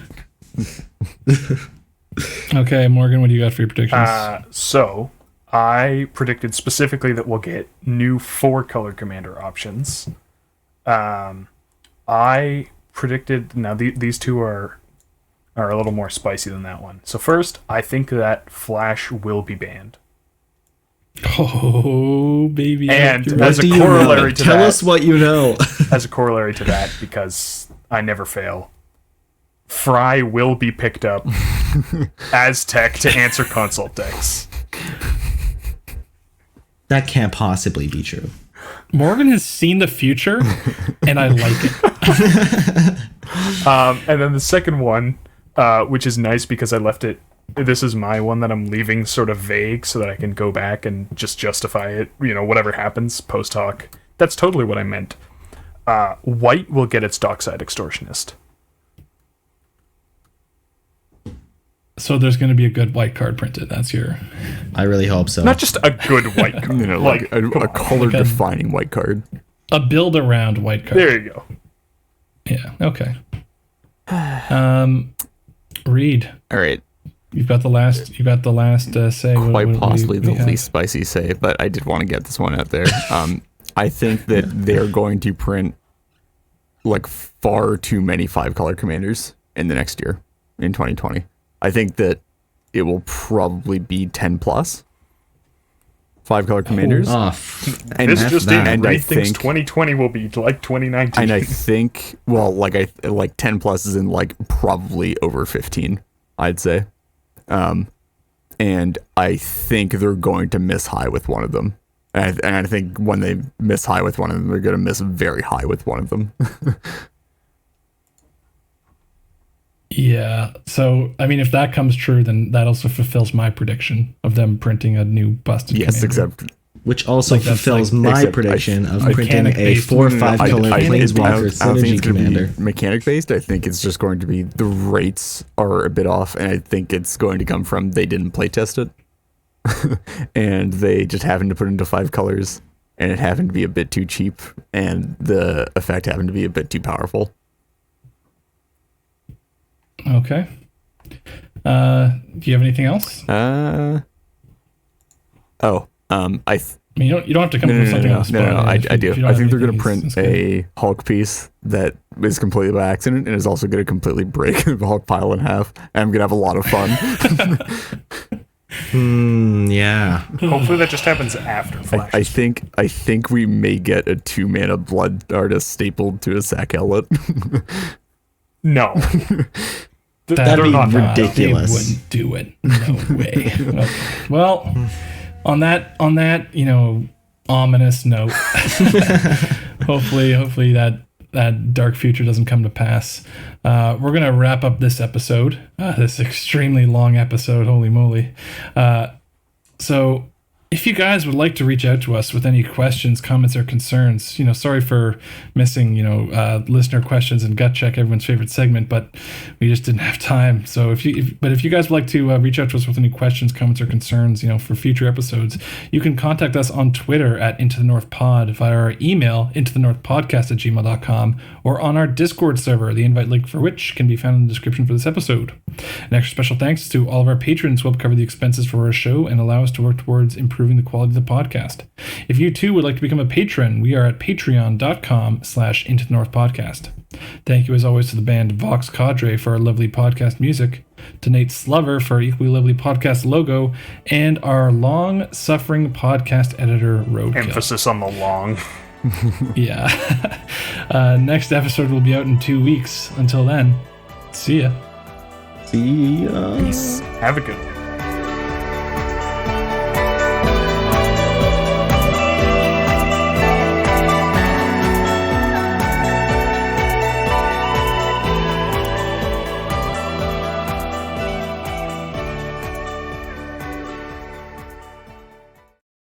Okay, Morgan, what do you got for your predictions? So I predicted specifically that we'll get new 4-color commander options. I predicted, now these two are a little more spicy than that one. So first, I think that Flash will be banned. Oh, baby. And as a corollary to that... Tell us what you know. As a corollary to that, because I never fail, Fry will be picked up as tech to answer consult decks. That can't possibly be true. Morgan has seen the future, and I like it. And then the second one, which is nice because I left it... This is my one that I'm leaving sort of vague so that I can go back and just justify it, whatever happens post hoc. That's totally what I meant. White will get its Dockside Extortionist. So there's going to be a good white card printed. That's your... I really hope so. Not just a good white card. Like a color-defining white card. A build-around white card. There you go. Yeah, okay. Reed. All right. You've got the last say. Quite possibly the least spicy say, but I did want to get this one out there. I think that they're going to print like far too many 5-color commanders in the next year, in 2020. I think that it will probably be 10 plus 5-color commanders. And this just in, Reed thinks 2020 will be like 2019. And I think, well, like 10 plus is in like probably over 15, I'd say. And I think they're going to miss high with one of them. And I think when they miss high with one of them, they're going to miss very high with one of them. Yeah. So, I mean, if that comes true, then that also fulfills my prediction of them printing a new busted Yes, commander. except... Which also fulfills my prediction of printing a 4 or 5 color planeswalker synergy commander. Mechanic based, I think it's just going to be the rates are a bit off, and I think it's going to come from they didn't playtest it. and they just happened to put it into 5 colors, and it happened to be a bit too cheap, and the effect happened to be a bit too powerful. Okay. Do you have anything else? I mean, you don't have to come up with something else. No, I do. I think they're going to print it's a Hulk piece that is completely by accident and is also going to completely break the Hulk pile in half. And I'm going to have a lot of fun. Yeah. Hopefully that just happens after Flash. I think we may get a 2-mana blood artist stapled to a sack outlet. No. That'd be ridiculous. They wouldn't do it. No way. Okay. Well, on that, ominous note, hopefully that dark future doesn't come to pass. We're gonna wrap up this episode, this extremely long episode. Holy moly! So, if you guys would like to reach out to us with any questions, comments, or concerns, sorry for missing, listener questions and gut check, everyone's favorite segment, but we just didn't have time. So if you guys would like to reach out to us with any questions, comments, or concerns, for future episodes, you can contact us on Twitter at Into the North Pod, via our email, intothenorthpodcast@gmail.com, or on our Discord server, the invite link for which can be found in the description for this episode. An extra special thanks to all of our patrons who help cover the expenses for our show and allow us to work towards improving the quality of the podcast. If you too would like to become a patron, we are at patreon.com/Into the North Podcast. Thank you as always to the band Vox Cadre for our lovely podcast music, to Nate Slover for our equally lovely podcast logo, and our long-suffering podcast editor, Roadkill. Emphasis on the long. Yeah. Next episode will be out in 2 weeks. Until then, see ya. See ya. Have a good one.